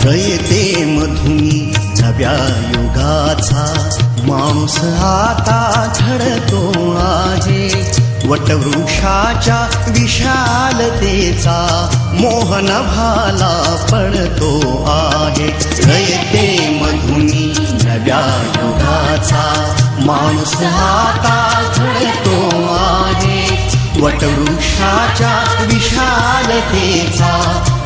रयते मधुनी नव्या युगाचा माणूस आता घडतो आहे. वटवृक्षाच्या विशालतेचा मोहन भाला पडतो आहे. रयते मधुनी नव्या युगाचा माणूस आता घडतो आहे. वटवृक्षाच्या विशालतेचा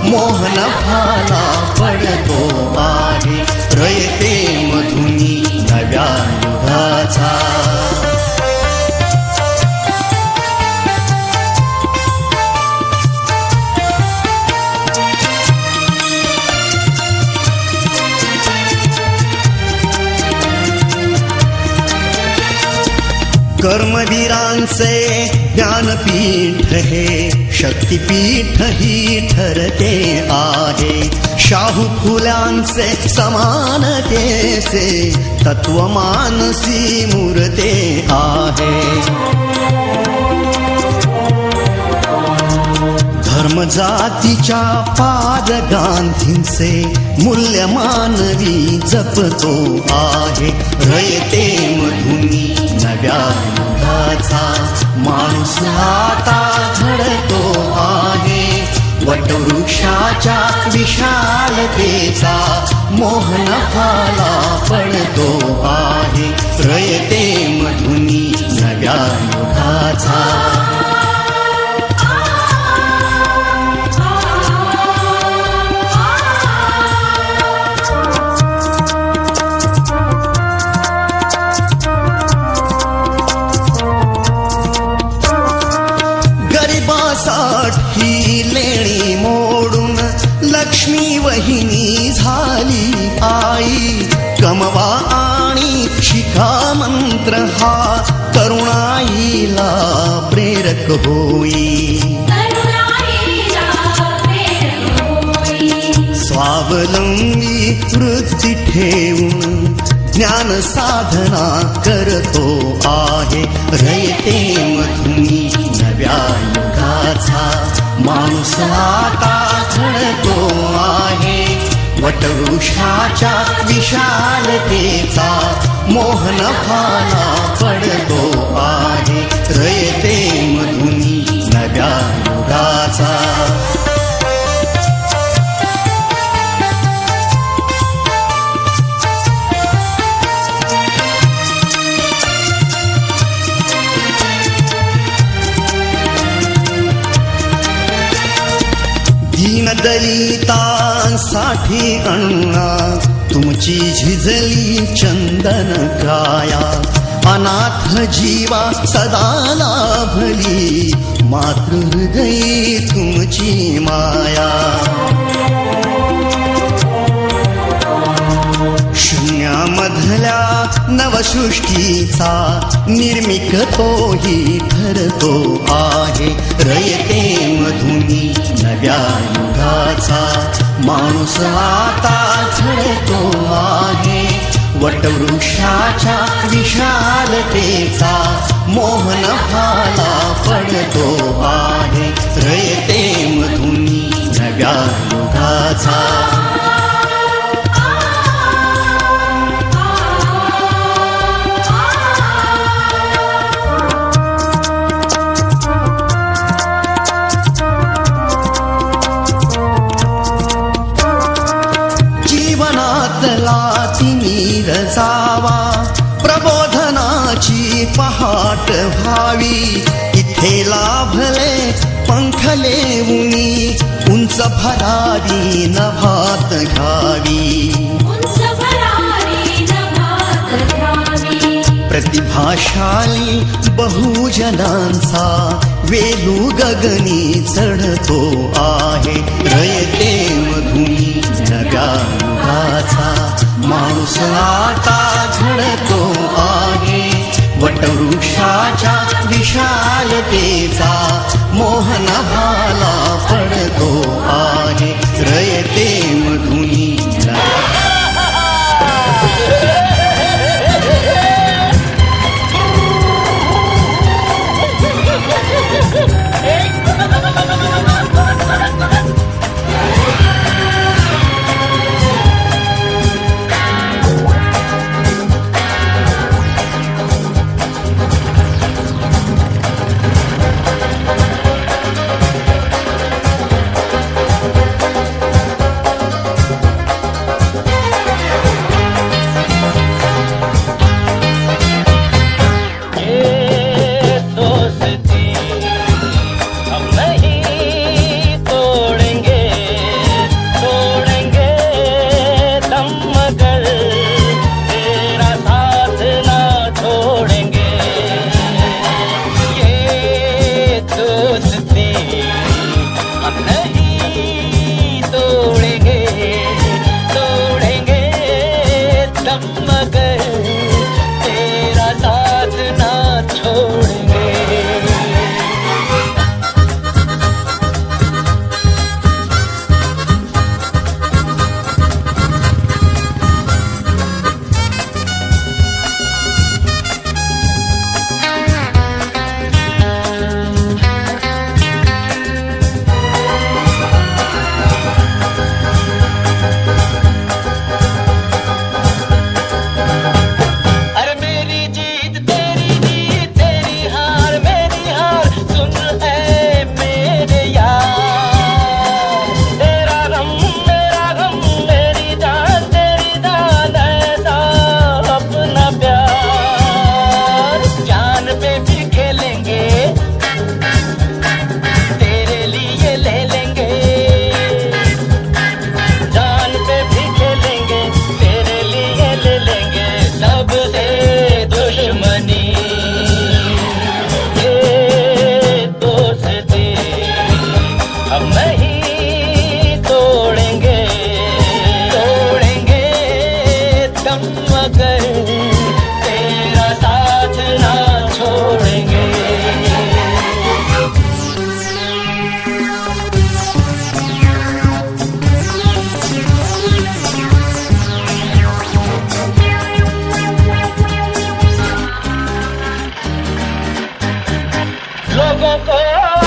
मोहन भाला पडतो आहे. रयते मधुनी नव्या युगाचा. कर्मवीरांचे ज्ञानपीठ हे शक्तिपीठ ही ठरते आहे. शाहू फुल्यांचे समानतेचे तत्व मानसी मूर्ते आहे. धर्म जातीच्या पाद गांधींचे मूल्य मानवी जपतो आहे. रयते मधुनी नव्या युगाचा माणूस आता घडतो आहे. वटवृक्षाच्या विशालतेचा मोहन भाला पडतो आहे. रयते मधुनी नव्या युगाचा. साठी लेणी मोडून लक्ष्मी वहिनी झाली आई. कमवा आणि शिका मंत्र हा तरुणाईला प्रेरक होई. स्वावलंबी वृत्ती ठेवून ज्ञान साधना करतो आहे. रयते मधुनी नव्या युगाचा माणूस आता घडतो आहे. वटवृक्षाच्या विशालतेचा मोहन भाला पडतो आहे. रयते मधुनी नव्या युगाचा. दलितांसाठी अण्णा तुमची झिजली चंदन काया. अनाथ जीवा सदा लाभली मातृहृदयी तुमची माया. शून्यामधल्या नवसृष्टीचा निर्मिक तोही ठरतो आहे. रयते मधुनी नव्या युगाचा माणूस आता घडतो आहे. वटवृक्षाच्या विशालतेचा मोहन भाला पडतो आहे. रयते मधुनी नव्या युगाचा. जावा प्रबोधनाची पहाट व्हावी. इथे लाभले पंखले उनी उंच भरावी नभात घ्यावी. प्रतिभाशाली बहुजनांचा वेलू गगनी चढतो आहे. रयते मधुनी नव्या युगाचा माणूस आता घडतो आहे. वटवृक्षाच्या विशालतेचा मोहन भाला पडतो आहे. रयते मधुनी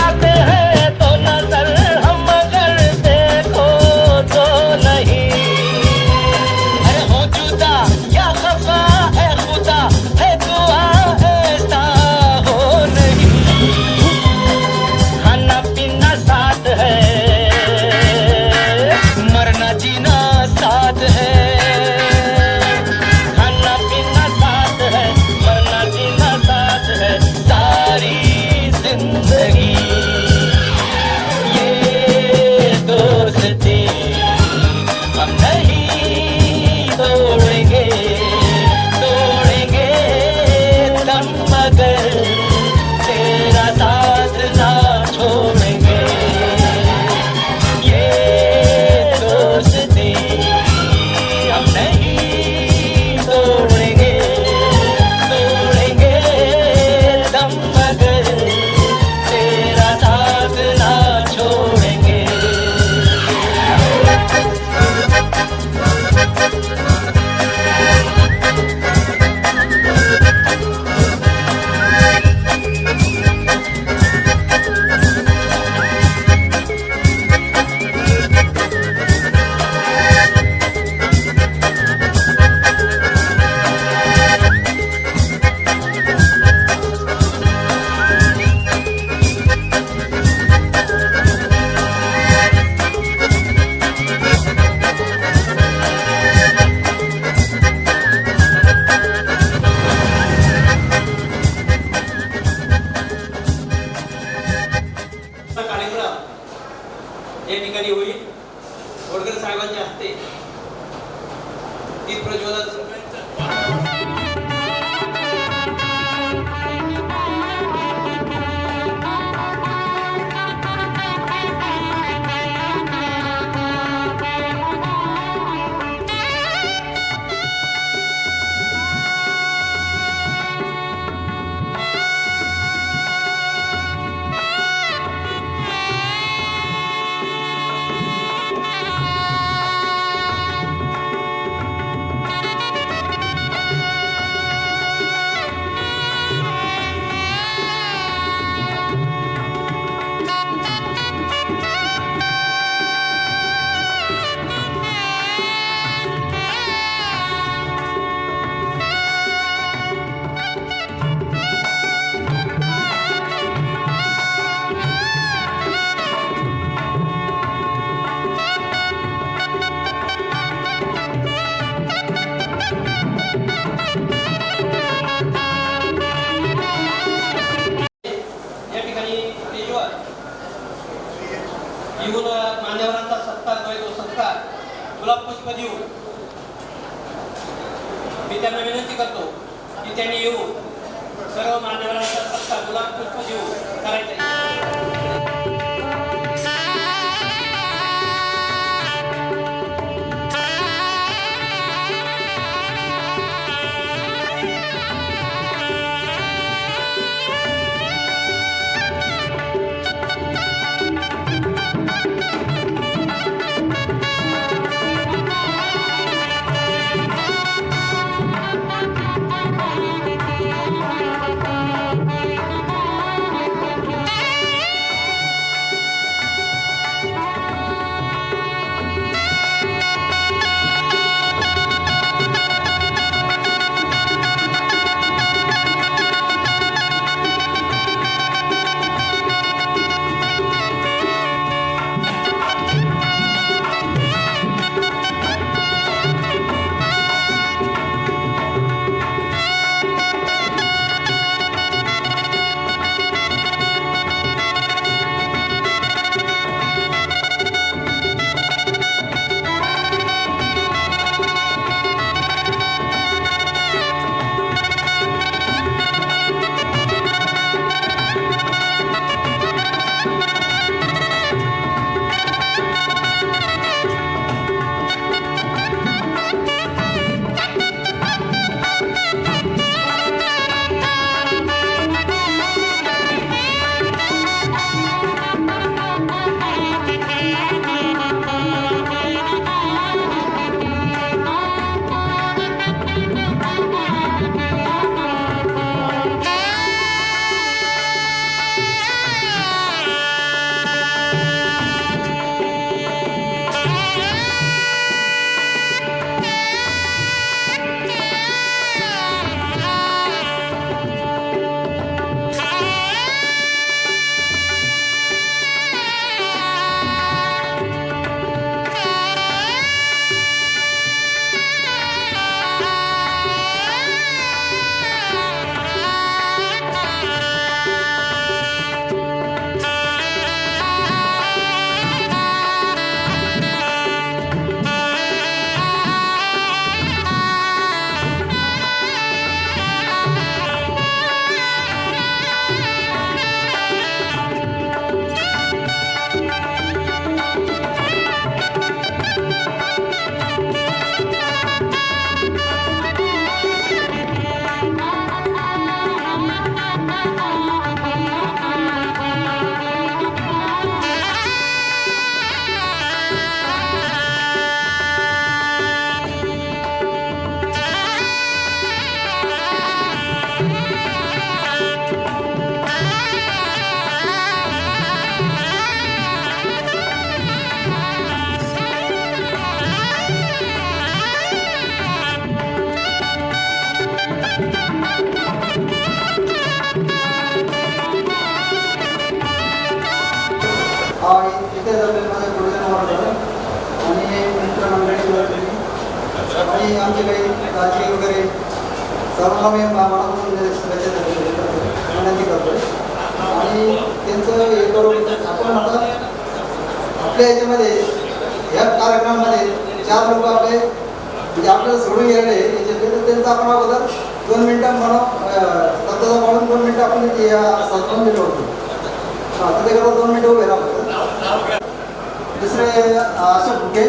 आते हैं तो नजर हम अगर देखो तो नहीं, अरे हो जुदा या खफा है खुदा है दुआ ऐसा हो नहीं, खाना पीना साथ है मरना जीना साथ है, खाना पीना साथ है मरना जीना साथ है, सारी जिंदगी ये दोस्ती हम नहीं तोड़ेंगे, तोड़ेंगे दम मगर तेरा साथ ना छोड़ेंगे, ये दोस्ती हम नहीं तोड़ेंगे, तोड़ेंगे दम मगर तेरा साथ ना छोड़ेंगे। कार्यक्रम या ठिकाणी होईल. वडकर साहेबांच्या हस्ते दीप प्रज्वलन येऊन मान्यवरांचा सत्कार तो सत्कार गुलाब पुष्प देऊन मी त्यांना विनंती करतो की त्यांनी येऊन सर्व मान्यवरांचा सत्कार गुलाब पुष्प देऊन करायचा. इथे जर माझे गुरुजन वर्ग आणि मित्रमंडळी आणि आमचे काही राजकीय वगैरे सर्वांना मी मनापासून शुभेच्छा विनंती करतोय आणि त्यांचं हे करून आपण आता आपल्या याच्यामध्ये या कार्यक्रमामध्ये 4 लोक आपले म्हणजे आपल्याला सोडून गेलेले याच्यातले तर त्यांचं आपण अगोदर 2 मिनिटं शब्दाचा म्हणून 2 मिनिटं आपण संस्थान दिलं होतं. आता ते करता 2 मिनिटं उभे राहतो. दुसरे अशोक फुके,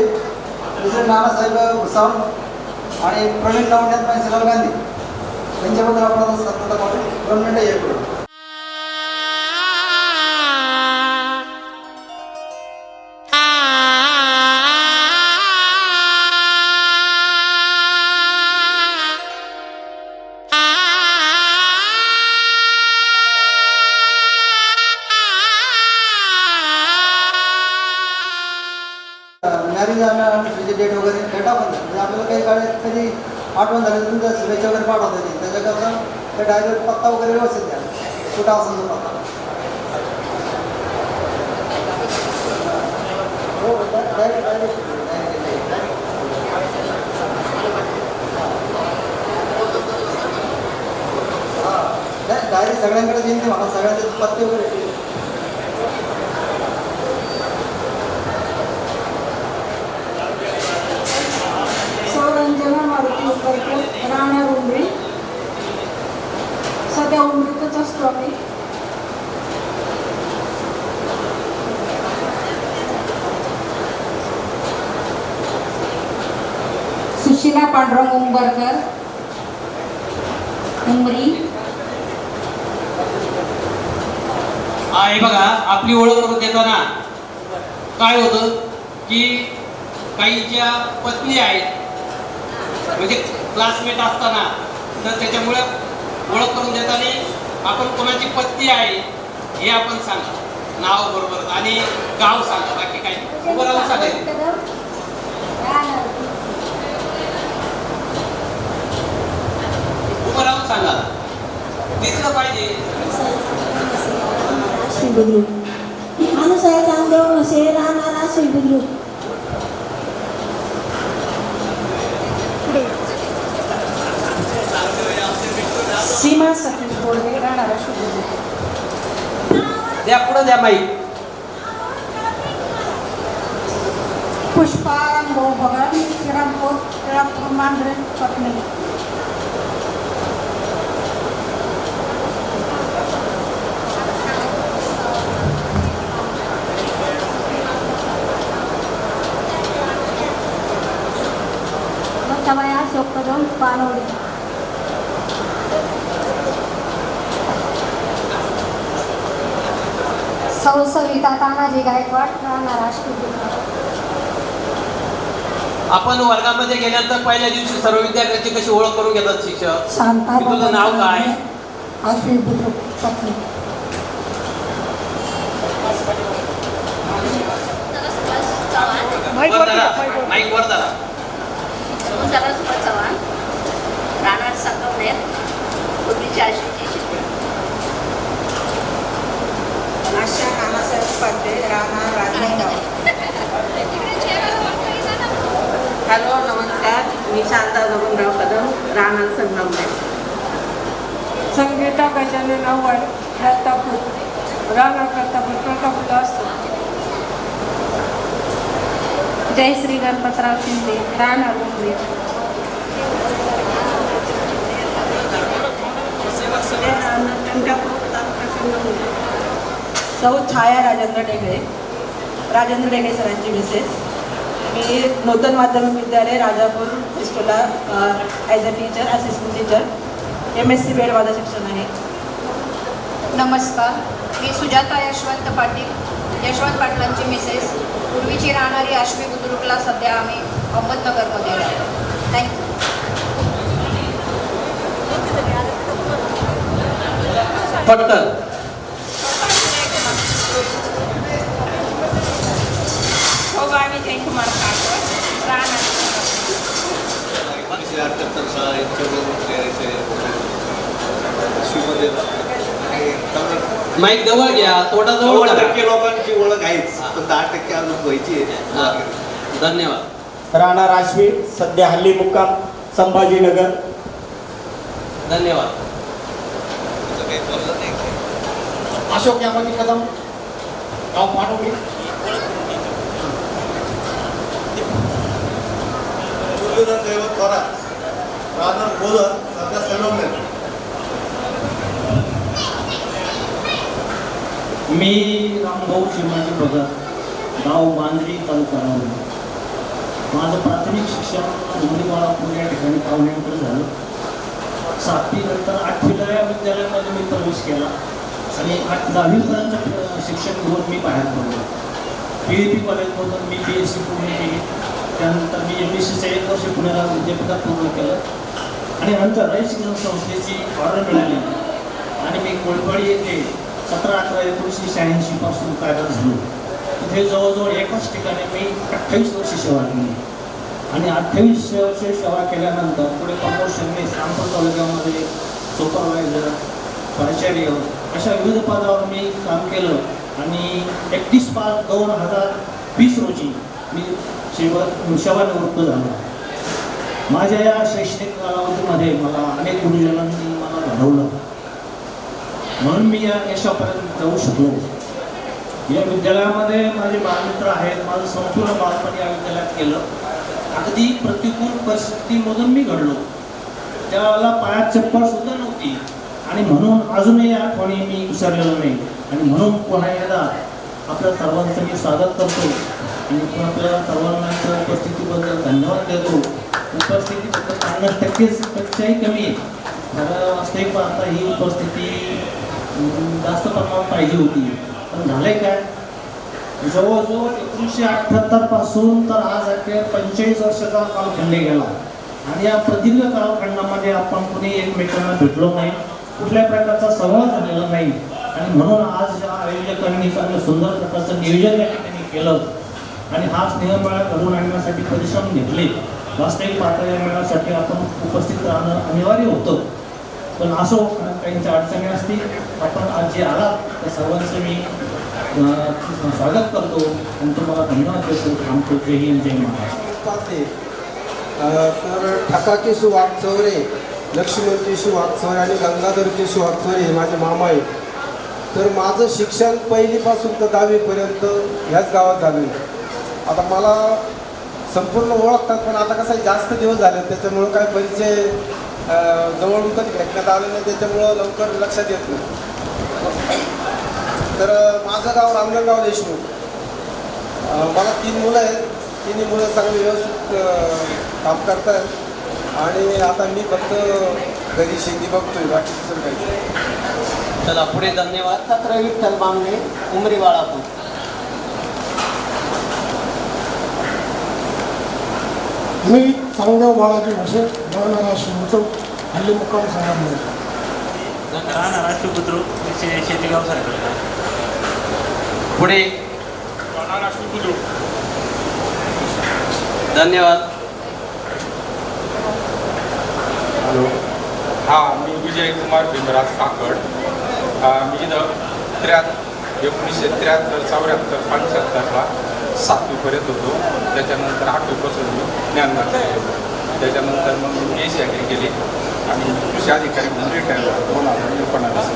दुसरे नानासाहेब भुसावळ आणि प्रवीण लावण्यात माहिती गांधी त्यांच्याबद्दल आपण आता सत्ता 2 मिनिटं हे करू. मॅरेज डेट वगैरे डेटा पण म्हणजे आपल्याला काही काळ कधी आठवण झाली तर तुमच्या शुभेच्छा वगैरे पाठवता येईल त्याच्याकरता त्या डायरेक्ट पत्ता वगैरे व्यवस्थित द्या कुठं असेल तो पत्ता हो डायरेक्ट डायरेक्ट सगळ्यांकडे येईल ते मला सगळ्यांचे पत्ते वगैरे रंजना मारुती उकरकर राहणार उमरी. सध्या उमरीतच असतो आम्ही. सुशिला पांडुरंग उंबरकर उमरी. हे बघा आपली ओळख करून देताना काय होतं की काहीच्या पत्नी आहेत म्हणजे क्लासमेट असताना तर त्याच्यामुळे ओळख करून देताना आपण कोणाची पत्नी आहे हे आपण सांगा नाव बरोबर आणि गाव सांगा बाकी काही उभं राहून सांगायचं उभं राहून सांगा दिसलं पाहिजे. अनुसार चांगदेव म्हसे राहणारा श्रीबुद्रुक. सीमा सतीश बोर्डे राहणारा शुभुद्रुक. द्या पुढं द्या माईक. पुष्पा रामभाऊ भगत श्रीरामपूर मांढरे पत्नी. मोठाबाया अशोक कदम पानवडी. सौ सविता तानाजी गायकवाड राहणार अष्टविद्या. आपण वर्गामध्ये गेल्यानंतर पहिल्या दिवशी सर्व विद्यार्थ्यांची कशी ओळख करून घेतात शिक्षक. शांता की तुझं नाव काय अष्टविद्रुक पत्नी. माईक वर धरा. चव्हाण राहणार संगमनेर पूर्वीची आशीची शिकवण. आशा नानासाहेब पाटे राहणार राजनांदगाव. हॅलो नमस्कार मी शांता गरुणराव कदम राहणार संगमनेर. संगीता गजानन आव्हाड दत्तापूर राहणार प्रतापूर असतो. जयश्री गणपतराव शिंदे राहणार मुंबई. सौ छाया राजेंद्र ढेगळे राजेंद्र ढेगळे सरांची मिसेस. मी नूतन माध्यमिक विद्यालय राजापूर हायस्कूलला as a teacher assistant teacher MSc BEd माझं शिक्षण आहे. नमस्कार मी सुजाता यशवंत पाटील यशवंत पाटलांची मिसेस. पूर्वीची राहणारी आश्वी बुद्रुकला सध्या आम्ही अहमदनगरमध्ये राहतो. थँक्यू. पटकन आम्ही जयकुमार राहणार माईक जवळ घ्या, तोंडा जवळ 90% लोकांची ओळख आहेच, पण 10% अजून व्हायची आहे. धन्यवाद. राणा राजवी, सध्या हल्ली मुक्काम संभाजीनगर. धन्यवाद. अशोक यामाजी कदम, गाव पाटोडी. दुर्योधन दैवत थोरात, राहणार बोधर, सध्या संगमनेर. मी रामभाऊ शिवाजी भगत, गाव मांजरी, तालुका राहुरी. माझं प्राथमिक शिक्षण उमरीवाळापूर या ठिकाणी पाहुण्यानंतर झालं. 7वी नंतर 8वीला या विद्यालयामध्ये मी प्रवेश केला आणि 10वीपर्यंत शिक्षण घेऊन मी बाहेर पडलो. PAP कॉलेजमधून मी BSc पूर्ण केली. त्यानंतर मी MSc 1 वर्ष पुण्याला विद्यापीठात पूर्ण केलं आणि नंतर रयत शिक्षण संस्थेची ऑर्डर मिळाली आणि मी कोळपाडी येथे 17/11/1986 पासून कार्यरत झालो. तिथे जवळजवळ एकाच ठिकाणी मी 28 वर्ष सेवा केली आणि 28 वर्ष सेवा केल्यानंतर पुढे प्रमोशनने रामपूर तालुक्यामध्ये सुपरवायझर, प्राचार्य अशा विविध पदावर मी काम केलं आणि 31/5/2020 रोजी मी सेवानिवृत्त झालो. माझ्या या शैक्षणिक कालावधीमध्ये मला अनेक गुरुजनांनी मला घडवलं, म्हणून मी या यशापर्यंत जाऊ शकलो. या विद्यालयामध्ये माझे बालमित्र आहेत. माझं संपूर्ण बालपण या विद्यालयात केलं. अगदी प्रतिकूल परिस्थितीमधून मी घडलो. त्यावेळेला पायात चप्पल सुद्धा नव्हती आणि म्हणून अजूनही या आठवणी मी विसरलेलो नाही. आणि म्हणून पुन्हा एकदा आपल्या सर्वांचं मी स्वागत करतो आणि आपल्या सर्वांच्या उपस्थितीबद्दल धन्यवाद देतो. उपस्थिती फक्त 50% पेक्षाही कमी आहे. मला वास्तविक पाहता ही उपस्थिती जास्त प्रमाणात पाहिजे होती, पण झालंय काय, जवळजवळ 1978 पासून तर आज 45 वर्षाचा कालखंड गेला आणि या प्रदीर्घ कालखंडामध्ये आपण कुणी एकमेकांना भेटलो नाही, कुठल्या प्रकारचा संवाद झालेला नाही आणि म्हणून आज या आयोजकांनी चांगलं सुंदर प्रकारचं नियोजन या ठिकाणी केलं आणि हा स्नेहमेळा घडवून आणण्यासाठी परिश्रम घेतले. वास्तविक पाहता या मेळ्यासाठी आपण उपस्थित राहणं अनिवार्य होतं, पण असो काहींच्या अडचणी असतील. आपण आज जे आलात त्या सर्वांचं मी स्वागत करतो आणि तुम्हाला धन्यवाद देतो. आमचं जय हिंद, जय महाराष्ट्र. तर ठाका केशू वाघचौरे, लक्ष्मण केशू वाघचौरे आणि गंगाधर केशू वाघचौरे हे माझे मामा आहेत. तर माझं शिक्षण पहिलीपासून तर 10वीपर्यंत ह्याच गावात झालं. आता मला संपूर्ण ओळखतात, पण आता कसं जास्त दिवस झाले त्याच्यामुळं काय परिचय जवळून कधी भेटण्यात आलं नाही, त्याच्यामुळं लवकर लक्षात येत नाही. तर माझं गाव रामनगाव देशमुख. मला 3 मुलं आहेत. 3 मुलं चांगली व्यवस्थित काम करतात आणि आता मी फक्त घरी शेती बघतोय, बाकी दुसरं काही. चला पुढे. धन्यवाद. छत्र विठ्ठल बांगणे, उमरी बाळापूर. मी चांगदेव बाळाजी भोसे, राहणार बुद्रुक, हल्ली मुक्काम संगमनेर. राहणार बुद्रुक, शेती व्यवसाय करतो. पुढे. राहणार बुद्रुक. धन्यवाद. हॅलो, मी विजय कुमार भीमराज काकड. मी इथं 1973, 74, 75ला 7वीपर्यंत होतो. त्याच्यानंतर 8वीपासून मी ज्ञानदान केलं. त्याच्यानंतर मग मी BSc ॲग्री केली आणि कृषी अधिकारी म्हणून रिटायर झालो 2019.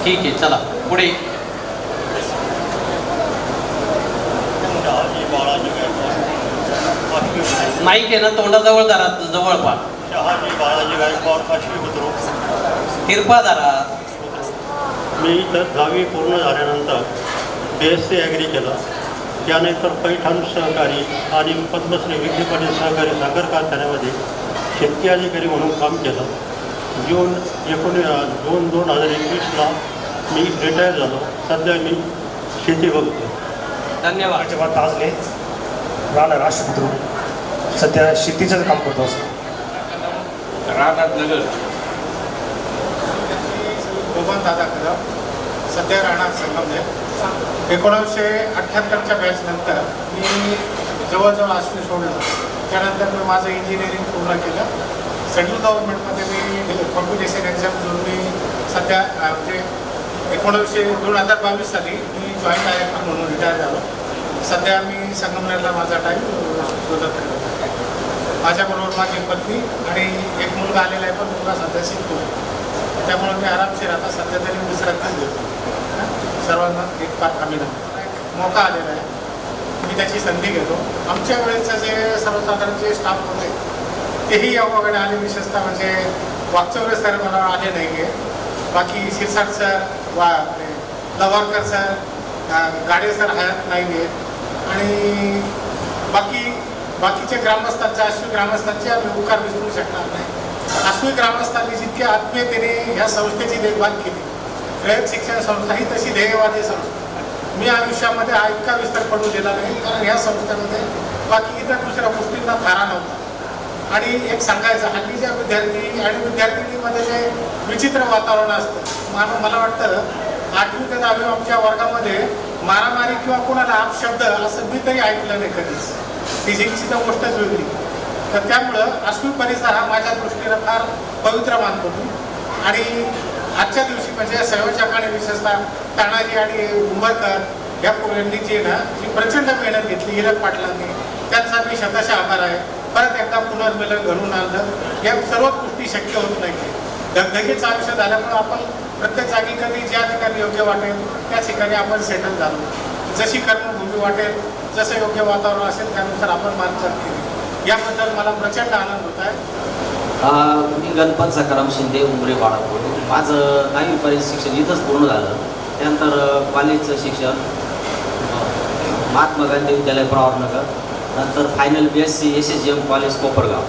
ठीक आहे. चला पुढे. माईक आहे ना तोंडाजवळ धरा, जवळ पा. बाळाजी गायकवाड, 5वी बुद्रुक. किरपा धरा. मी इथं 10वी पूर्ण झाल्यानंतर BSc ॲग्री केलं. त्यानंतर पैठण सहकारी आणि पद्मश्री विखे पाटील सहकारी साखर कारखान्यामध्ये शेती अधिकारी म्हणून काम केलं. जून 2021ला मी रिटायर झालो. सध्या मी शेती बघतो. धन्यवाद. अजिबात ताजले, राहणार राष्ट्रपुत्र, सध्या शेतीचं काम करतो. राहणार नगर. गोपाल दादा कदम, सध्या राहणार संगमनेर. 1978च्या बॅचनंतर मी जवळजवळ आश्वी सोडलं. त्यानंतर मी माझं इंजिनिअरिंग पूर्ण केलं. सेंट्रल गव्हर्नमेंटमध्ये मी कॉम्पिटिशन एक्झाम देऊन मी सध्या म्हणजे 2022 साली मी जॉईंट डायरेक्टर म्हणून रिटायर झालो. सध्या मी संगमनेरला माझा टाईम शोधत आहे. माझ्याबरोबर माझी पत्नी आणि एक मुलगा आलेला आहे, पण मुलगा सध्या शिकतो. त्यामुळे मी आरामशीर आता सध्या तरी विश्रांतीच घेतो. सर्वांना एक फार अभिनंदन. मोका आलेला आहे, मी त्याची संधी घेतो. आमच्या वेळेचं जे सर्वसाधारण जे स्टाफ होते तेही योगाकडे आले. विशेषतः म्हणजे वागचौरे सर मला आले नाही आहे. बाकी शिरसाट सर, लवारकर सर, गाडे सर हयात नाही आहेत. आणि बाकीचे ग्रामस्थांचे, आश्वी ग्रामस्थांचे आम्ही उकार विसरू शकणार नाही. आश्वी ग्रामस्थांनी जितकी आत्मीयतेने ह्या संस्थेची देखभाल केली, रयत शिक्षण संस्था ही तशी ध्येयवादी संस्था. मी आयुष्यामध्ये हा इतका विस्तार पडू दिला नाही, कारण ह्या संस्थेमध्ये बाकी इतर दुसऱ्या गोष्टींना थारा नव्हता. आणि एक सांगायचं, हल्लीच्या विद्यार्थी आणि विद्यार्थिनीमध्ये जे विचित्र वातावरण असतं, मला वाटतं 8वी ते 10वी आमच्या वर्गामध्ये मारामारी किंवा कोणाला अपशब्द असं मी तरी ऐकलं नाही कधीच. फिजिक्सची तर गोष्टच वेगळी. तर त्यामुळं आश्वी परिसर हा माझ्या दृष्टीनं फार पवित्र मानतो मी. आणि आजच्या दिवशी म्हणजे संयोजकाने विशेषतः तानाजी आणि उंबरकर या पोरांनी जी प्रचंड मेहनत घेतली, हिरक पाटलांनी, त्यांचा मी शतशः आभार आहे. परत एकदा पुनर्मिलन घडून आणलं. या सर्वच गोष्टी शक्य होत नाही. धगधगीचं आयुष्य झाल्यामुळं आपण प्रत्येक जागी कधी ज्या ठिकाणी योग्य वाटेल त्या ठिकाणी आपण सेटल झालो. जशी कर्मभूमी वाटेल, जसं योग्य वातावरण असेल त्यानुसार आपण मार्गदर्शन केली. याबद्दल मला प्रचंड आनंद होत आहे. मी गणपत सकाराम शिंदे, उमरे बाळापूर. माझं 10वी शिक्षण इथंच पूर्ण झालं. त्यानंतर कॉलेजचं शिक्षण महात्मा गांधी विद्यालय प्रवरनगर, नंतर final BSc SSGM college Kopargaon.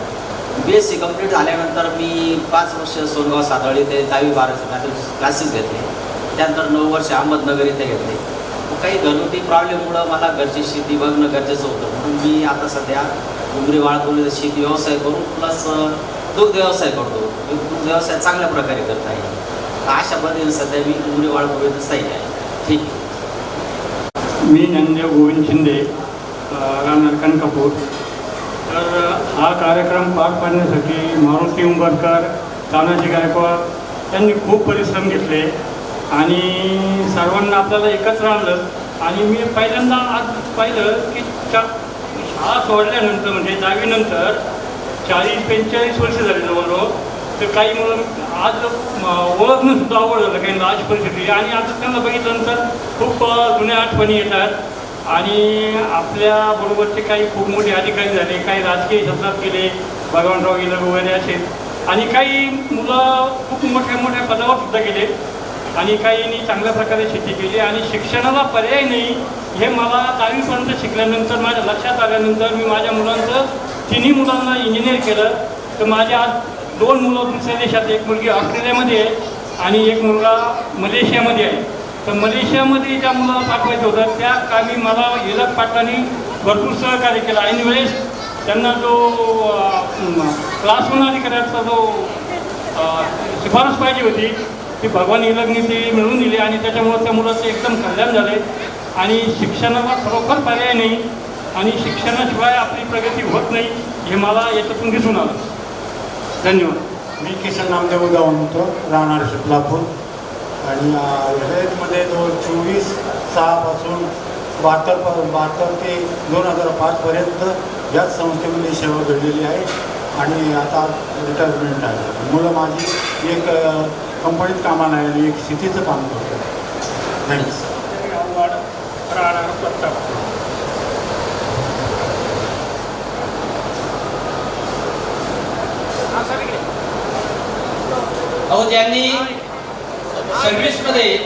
BSc complete झाल्यानंतर मी 5 वर्ष सोनगाव सातळी ते 10वी-12वी क्लासेस घेतले. त्यानंतर 9 वर्ष अहमदनगर इथे घेतले. काही घरगुती प्रॉब्लेममुळं मला घरची शेती बघणं गरजेचं होतं, म्हणून मी आता सध्या उमरी बाळापूर शेती व्यवसाय करून प्लस दुग्ध व्यवसाय करतो. दुग्ध व्यवसाय चांगल्या प्रकारे करता येईल. अशा पद्धतीने सध्या मी उमरी बाळापूर इथं स्थायिक आहे. ठीक आहे. मी ज्ञानदेव गोविंद शिंदे, राहणार कनकापूर. तर हा कार्यक्रम पार पाडण्यासाठी मारुती उंबरकर, तानाजी गायकवाड यांनी खूप परिश्रम घेतले आणि सर्वांना आपल्याला एकत्र आणलं. आणि मी पहिल्यांदा आज पाहिलं की शाळा सोडल्यानंतर म्हणजे 10वी नंतर 40-45 वर्ष झाली जवळजवळ. तर काही मुलं आज ओळखणं सुद्धा आवड झालं काही लाज परिस्थिती. आणि आता त्यांना बघितल्यानंतर खूप जुन्या आठवणी येतात. आणि आपल्याबरोबरचे काही खूप मोठे अधिकारी झाले, काही राजकीय क्षेत्रात गेले, भगवानराव गेलं वगैरे असे. आणि काही मुलं खूप मोठ्या मोठ्या पदावर सुद्धा गेले. आणि काहींनी चांगल्या प्रकारे शेती केली. आणि शिक्षणाला पर्याय नाही हे मला 10वीपर्यंत शिकल्यानंतर माझ्या लक्षात आल्यानंतर मी माझ्या मुलांचं 3ही मुलांना इंजिनियर केलं. तर माझ्या आज 2 मुलं दुसऱ्या देशात, एक मुलगी ऑस्ट्रेलियामध्ये आहे आणि एक मुलगा मलेशियामध्ये आहे. तर मलेशियामध्ये ज्या मुलाला पाठवायचं होतं त्या कामी मला हिरक पाटलांनी भरपूर सहकार्य केलं. ऐन वेळेस त्यांना जो क्लास 1 अधिकाऱ्याचा जो शिफारस पाहिजे होती ती भगवान हिरकनी ती मिळवून दिली. आणि त्याच्यामुळं त्या मुलाचं एकदम कल्याण झाले. आणि शिक्षणाला खरोखर पर्याय नाही आणि शिक्षणाशिवाय आपली प्रगती होत नाही हे मला याच्यातून दिसून आलं. धन्यवाद. मी किशन नामदेव गावून होतो, राहणार शिपलापूर. आणि रयतमध्ये 24/6 72 ते 2005पर्यंत याच संस्थेमध्ये सेवा घडलेली आहे. आणि आता रिटायरमेंट आहे. मुलं माझी एक कंपनीत कामाला आहे आणि एक शेतीचं काम करतो. थँक्स. राहणार प्रताप. अहो ज्यांनी सर्व्हिसमध्ये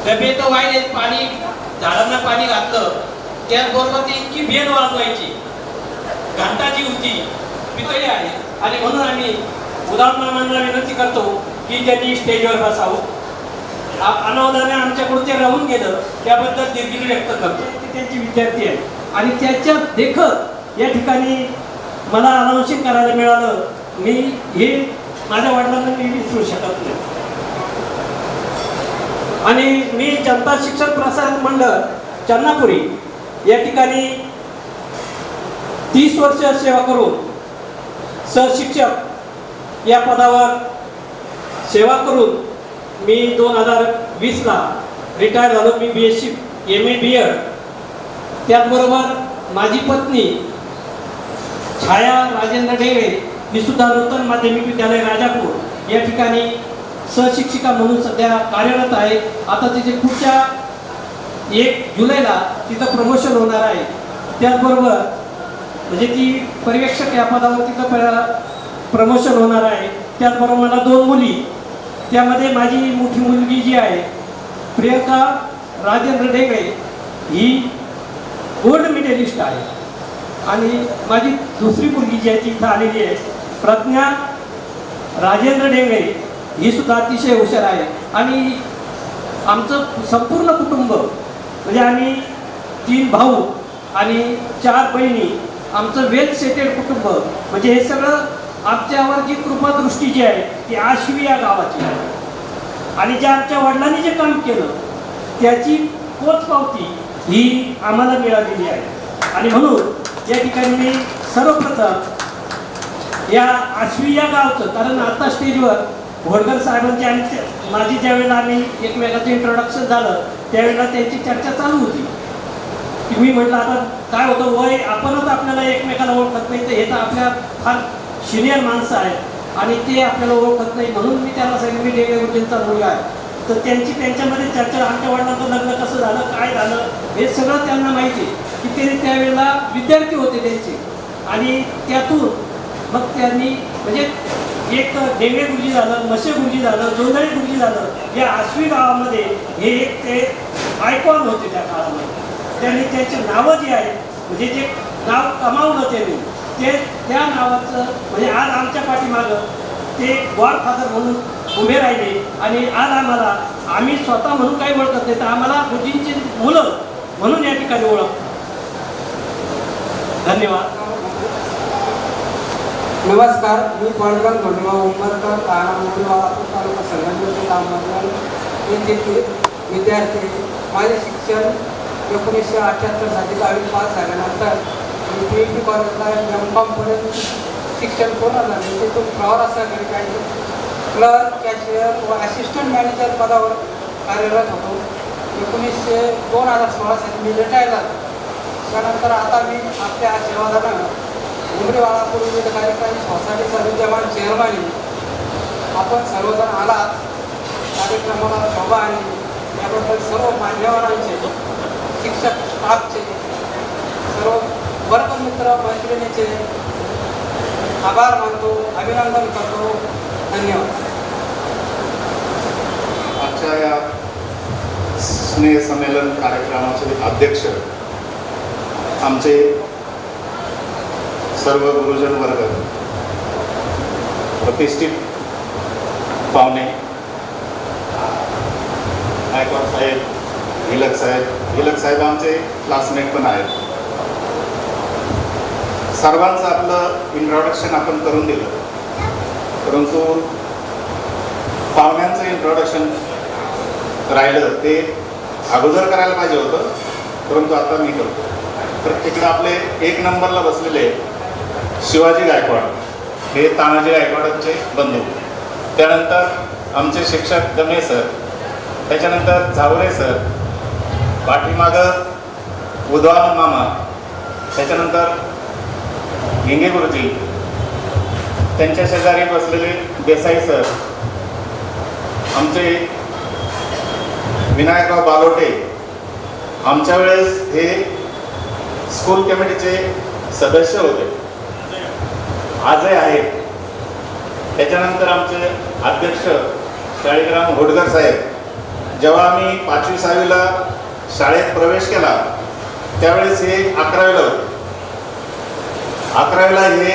डबे तर वाहिले, पाणी झाडांना पाणी घातलं, त्याचबरोबर ती इतकी भेन वाजवायची, घंटाची होती, पितळी आहे. आणि म्हणून आम्ही उदाहरणांना विनंती करतो की त्यांनी स्टेजवर बसावं. अनावधाने आमच्याकडून ते राहून गेलं त्याबद्दल दिलगिरी व्यक्त करतो. ती त्यांची विद्यार्थी आहे आणि त्याच्या देखत या ठिकाणी मला अनाउन्सिंग करायला मिळालं. मी हे माझ्या वडिलांना मी विसरू शकत नाही. आणि मी जनता शिक्षण प्रसारक मंडळ चन्नापुरी या ठिकाणी 30 वर्ष सेवा करून सहशिक्षक या पदावर सेवा करून मी 2020ला रिटायर झालो. मी BSc MA BEd. त्याचबरोबर माझी पत्नी छाया राजेंद्र ढेगळे ही सुद्धा नूतन माध्यमिक विद्यालय राजापूर या ठिकाणी सहशिक्षिका म्हणून सध्या कार्यरत आहे. आता तिचे पुढच्या 1 जुलैला तिचं प्रमोशन होणार आहे. त्याचबरोबर म्हणजे ती पर्यवेक्षक या पदावर तिचं प्रमोशन होणार आहे. त्याचबरोबर मला 2 मुली, त्यामध्ये माझी मोठी मुलगी जी आहे प्रियंका राजेंद्र ढेगळे ही गोल्ड मेडलिस्ट आहे. आणि माझी दुसरी मुलगी जी आहे ती इथं आलेली आहे प्रज्ञा राजेंद्र ढेगळे, ही सुद्धा अतिशय हुशार आहे. आणि आमचं संपूर्ण कुटुंब म्हणजे आम्ही 3 भाऊ आणि 4 बहिणी, आमचं वेल सेटेड कुटुंब. म्हणजे हे सगळं आमच्यावर जी कृपादृष्टी जी आहे ती आश्वी या गावाची आहे. आणि ज्या आमच्या वडिलांनी जे काम केलं त्याची पोचपावती ही आम्हाला मिळालेली आहे. आणि म्हणून या ठिकाणी मी सर्वप्रथम या आश्वी या गावचं, कारण आता स्टेजवर घोडकर साहेबांची आणि माझी ज्यावेळेला आम्ही एकमेकाचं इंट्रोडक्शन झालं त्यावेळेला त्यांची चर्चा चालू होती की मी म्हटलं आता काय होतं, वय आपणच आपल्याला एकमेकाला ओळखत नाही, तर हे तर आपल्या फार सिनियर माणसं आहेत आणि ते आपल्याला ओळखत नाही. म्हणून मी त्यांना सांगितलं मी ढेगळे गुरुजींचा मुलगा आहे. तर त्यांच्यामध्ये चर्चा, आमच्या वडिलांचं लग्न कसं झालं, काय झालं, हे सगळं त्यांना माहिती आहे की ते त्यावेळेला विद्यार्थी होते त्यांचे. आणि त्यातून मग त्यांनी म्हणजे एक ढेगळे गुरुजी झालं, मशे गुरुजी झालं, जोंधळे गुरुजी झालं, या आश्वी गावामध्ये हे एक ते आयकॉन होते त्या काळामध्ये. त्यांनी त्यांची नावं जी आहेत म्हणजे जे नाव कमावलं त्यांनी ते त्या नावाचं म्हणजे आज आमच्या पाठीमागं ते गॉडफादर म्हणून उभे राहिले. आणि आज आम्हाला, आम्ही स्वतः म्हणून काही ओळखत नाही तर आम्हाला गुरुजींची मुलं म्हणून या ठिकाणी ओळखतो. धन्यवाद. नमस्कार, मी पांडुरंग धोंडीबा उंबरकर, तालुका संगमनेर तालुका येथील विद्यार्थी. माझे शिक्षण 1978 साली 10वी पास झाल्यानंतर मी PhD कॉलेजला M.Com पर्यंत शिक्षण पूर्ण झाले. तिथून प्रवार सहकारी क्लर्क, कॅशियर व असिस्टंट मॅनेजर पदावर कार्यरत होतो. 2016 साली मी रिटायर झालो. त्यानंतर आता मी आपल्या सेवादारानं उमरीवाळापूर विविध कार्यक्रम सोसायटीचा विद्यमान चेअरमॅन. आपण सर्वजण आलात, कार्यक्रमाला शोभा आली, याबद्दल सर्व मान्यवरांचे, शिक्षक स्टाफचे, सर्व वर्गमित्र मैत्रिणीचे आभार मानतो, अभिनंदन करतो. धन्यवाद. आजच्या या स्नेह संमेलन कार्यक्रमाचे अध्यक्ष आमचे सर्व गुरुजन वर्ग, प्रतिष्ठित पाहुणे, गायकवाड साहेब, हिलक साहेब आमचे क्लासमेट पण आहेत. सर्वांचं आपलं इंट्रोडक्शन आपण करून दिलं, परंतु पाहुण्यांचं इंट्रोडक्शन राहिलं ते अगोदर करायला पाहिजे होतं, परंतु आता मी करतो. तर तिकडं आपले 1 नंबरला बसलेले शिवाजी गायकवाड, हे तानाजी गायकवाडांचे बंधू. त्यानंतर आमचे शिक्षक दमे सर, त्याच्यानंतर झावरे सर, पाठीमागं उद्वान मामा, त्याच्यानंतर गिंगे गुरुजी, त्यांच्या शेजारी बसलेले देसाई सर, आमचे विनायकराव बालोटे, आमच्या वेळेस हे स्कूल कमिटीचे सदस्य होते, आजही आहेत. त्याच्यानंतर आमचे अध्यक्ष शाळीग्राम घोडकर साहेब, जेव्हा आम्ही 5वी 6वीला शाळेत प्रवेश केला त्यावेळेस हे 11वीला होते. 11वीला हे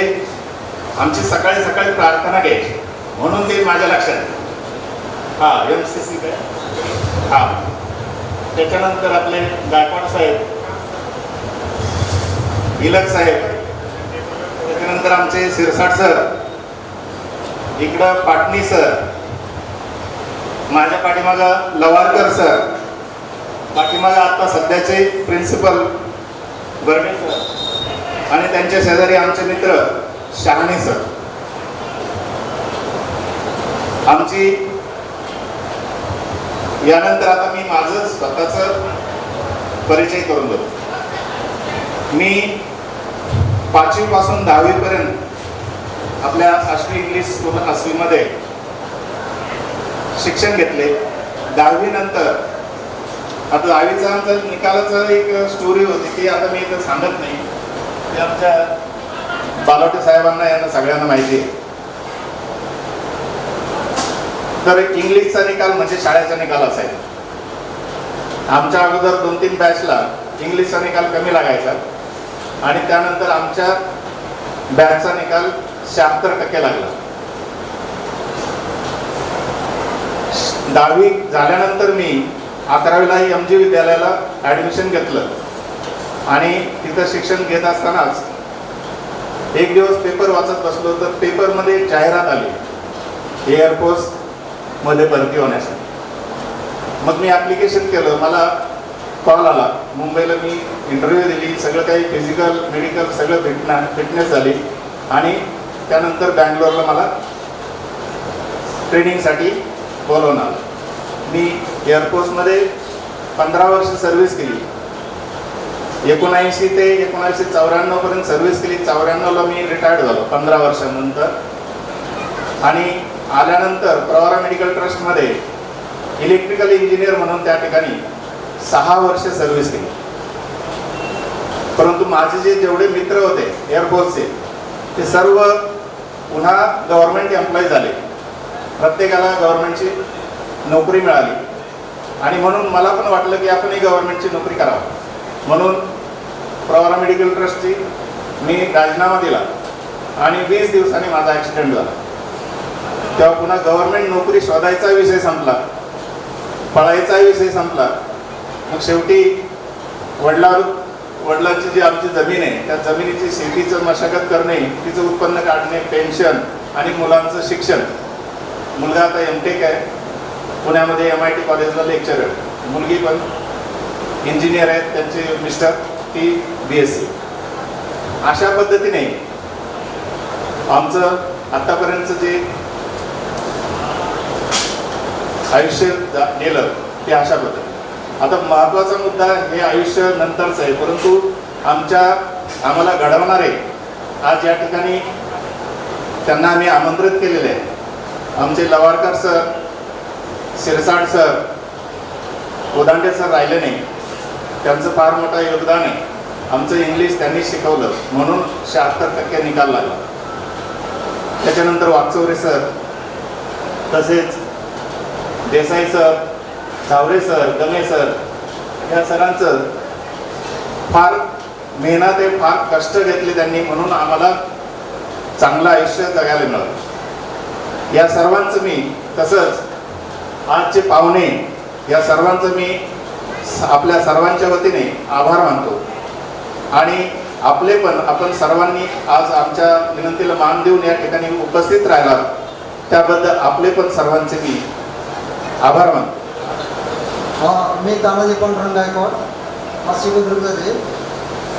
आमची सकाळी सकाळी प्रार्थना घ्यायची म्हणून ते माझ्या लक्षात. हां, MCC काय, हां. त्याच्यानंतर आपले गायकवाड साहेब, हिलक साहेब, त्याच्यानंतर आमचे सिरसाट सर, इकडं पाटणी सर, माझ्या पाठीमागं लवारकर सर, पाठीमागं आता सध्याचे प्रिन्सिपल बर्डे सर, आणि त्यांच्या शेजारी आमचे मित्र शहाणे सर. आमची यानंतर आता मी माझं स्वतःचं परिचय करून देतो. मी 5वी पासून 10वी पर्यंत आपल्या आश्वी इंग्लिश स्कूल आश्वीमध्ये शिक्षण घेतले. 10वी नंतर आता 10वीचा आमचा निकालाचं एक स्टोरी होती ती आता मी इथं सांगत नाही, ते आमच्या बालोटे साहेबांना यांना सगळ्यांना माहिती आहे. तर इंग्लिशचा निकाल म्हणजे शाळेचा निकाल असायचा. आमच्या अगोदर 2-3 बॅचला इंग्लिशचा निकाल कमी लागायचा आणि त्यानंतर आमच्या बॅचचा निकाल 76% लागला. 10वी झाल्यानंतर मी 11वीलाही MG विद्यालयाला ॲडमिशन घेतलं आणि तिथं शिक्षण घेत असतानाच एक दिवस पेपर वाचत बसलो तर पेपरमध्ये एक जाहिरात आली एअरफोर्समध्ये भरती होण्यासाठी. मग मी ॲप्लिकेशन केलं. मला कॉल आला. मुंबईला मी इंटरव्ह्यू दिली. सगळं काही फिजिकल मेडिकल सगळं फिटनेस झाली आणि त्यानंतर बँगलोरला मला ट्रेनिंगसाठी बोलवून आलं. मी एअरफोर्समध्ये 15 वर्ष सर्व्हिस केली. 1980 ते 1994 पर्यंत सर्व्हिस केली. 94ला मी रिटायर्ड झालो 15 वर्षानंतर. आणि आल्यानंतर प्रवरा मेडिकल ट्रस्टमध्ये इलेक्ट्रिकल इंजिनियर म्हणून त्या ठिकाणी 6 वर्ष सर्व्हिस केली. परंतु माझे जेवढे मित्र होते एअरफोर्सचे ते सर्व पुन्हा गव्हर्नमेंट एम्प्लॉय झाले. प्रत्येकाला गव्हर्नमेंटची नोकरी मिळाली आणि म्हणून मला पण वाटलं की आपणही गव्हर्नमेंटची नोकरी करावं. म्हणून प्रवरा मेडिकल ट्रस्टची मी राजीनामा दिला आणि 20 दिवसांनी माझा ॲक्सिडेंट झाला. तेव्हा पुन्हा गव्हर्नमेंट नोकरी शोधायचा विषय संपला, पळायचा विषय संपला. मग शेवटी वडिलांची जी आमची जमीन आहे त्या जमिनीची शेतीचं मशागत करणे, तिचं उत्पन्न काढणे, पेन्शन आणि मुलांचं शिक्षण. मुलगा आता MTech आहे पुण्यामध्ये MIT कॉलेजला लेक्चर आहे. मुलगी पण इंजिनियर आहेत. त्यांचे मिस्टर ती BSc. अशा पद्धतीने आमचं आत्तापर्यंतचं जे आयुष्य गेलं ते अशा पद्धतीने. आता महत्त्वाचा मुद्दा हे आयुष्य नंतरचं आहे, परंतु आम्हाला घडवणारे आज या ठिकाणी त्यांना आम्ही आमंत्रित केलेले आहे. आमचे लवारकर सर, शिरसाट सर, कोदांडे सर राहिले नाही. त्यांचं फार मोठं योगदान आहे. आमचं इंग्लिश त्यांनी शिकवलं म्हणून 76% निकाल लागला. त्याच्यानंतर वागचौरे सर, तसेच देसाई सर, सावरे सर, गमे सर या सरांचं फार मेहनत आहे, फार कष्ट घेतले त्यांनी म्हणून आम्हाला चांगलं आयुष्य जगायला मिळालं. या सर्वांचं मी, तसंच आजचे पाहुणे या सर्वांचं मी आपल्या सर्वांच्या वतीने आभार मानतो. आणि आपण सर्वांनी आज आमच्या विनंतीला मान देऊन या ठिकाणी उपस्थित राहिला त्याबद्दल आपले पण सर्वांचे मी आभार मानतो. मी तानाजी पांडुरंग गायकवाड, आश्वी बुद्रुकचे.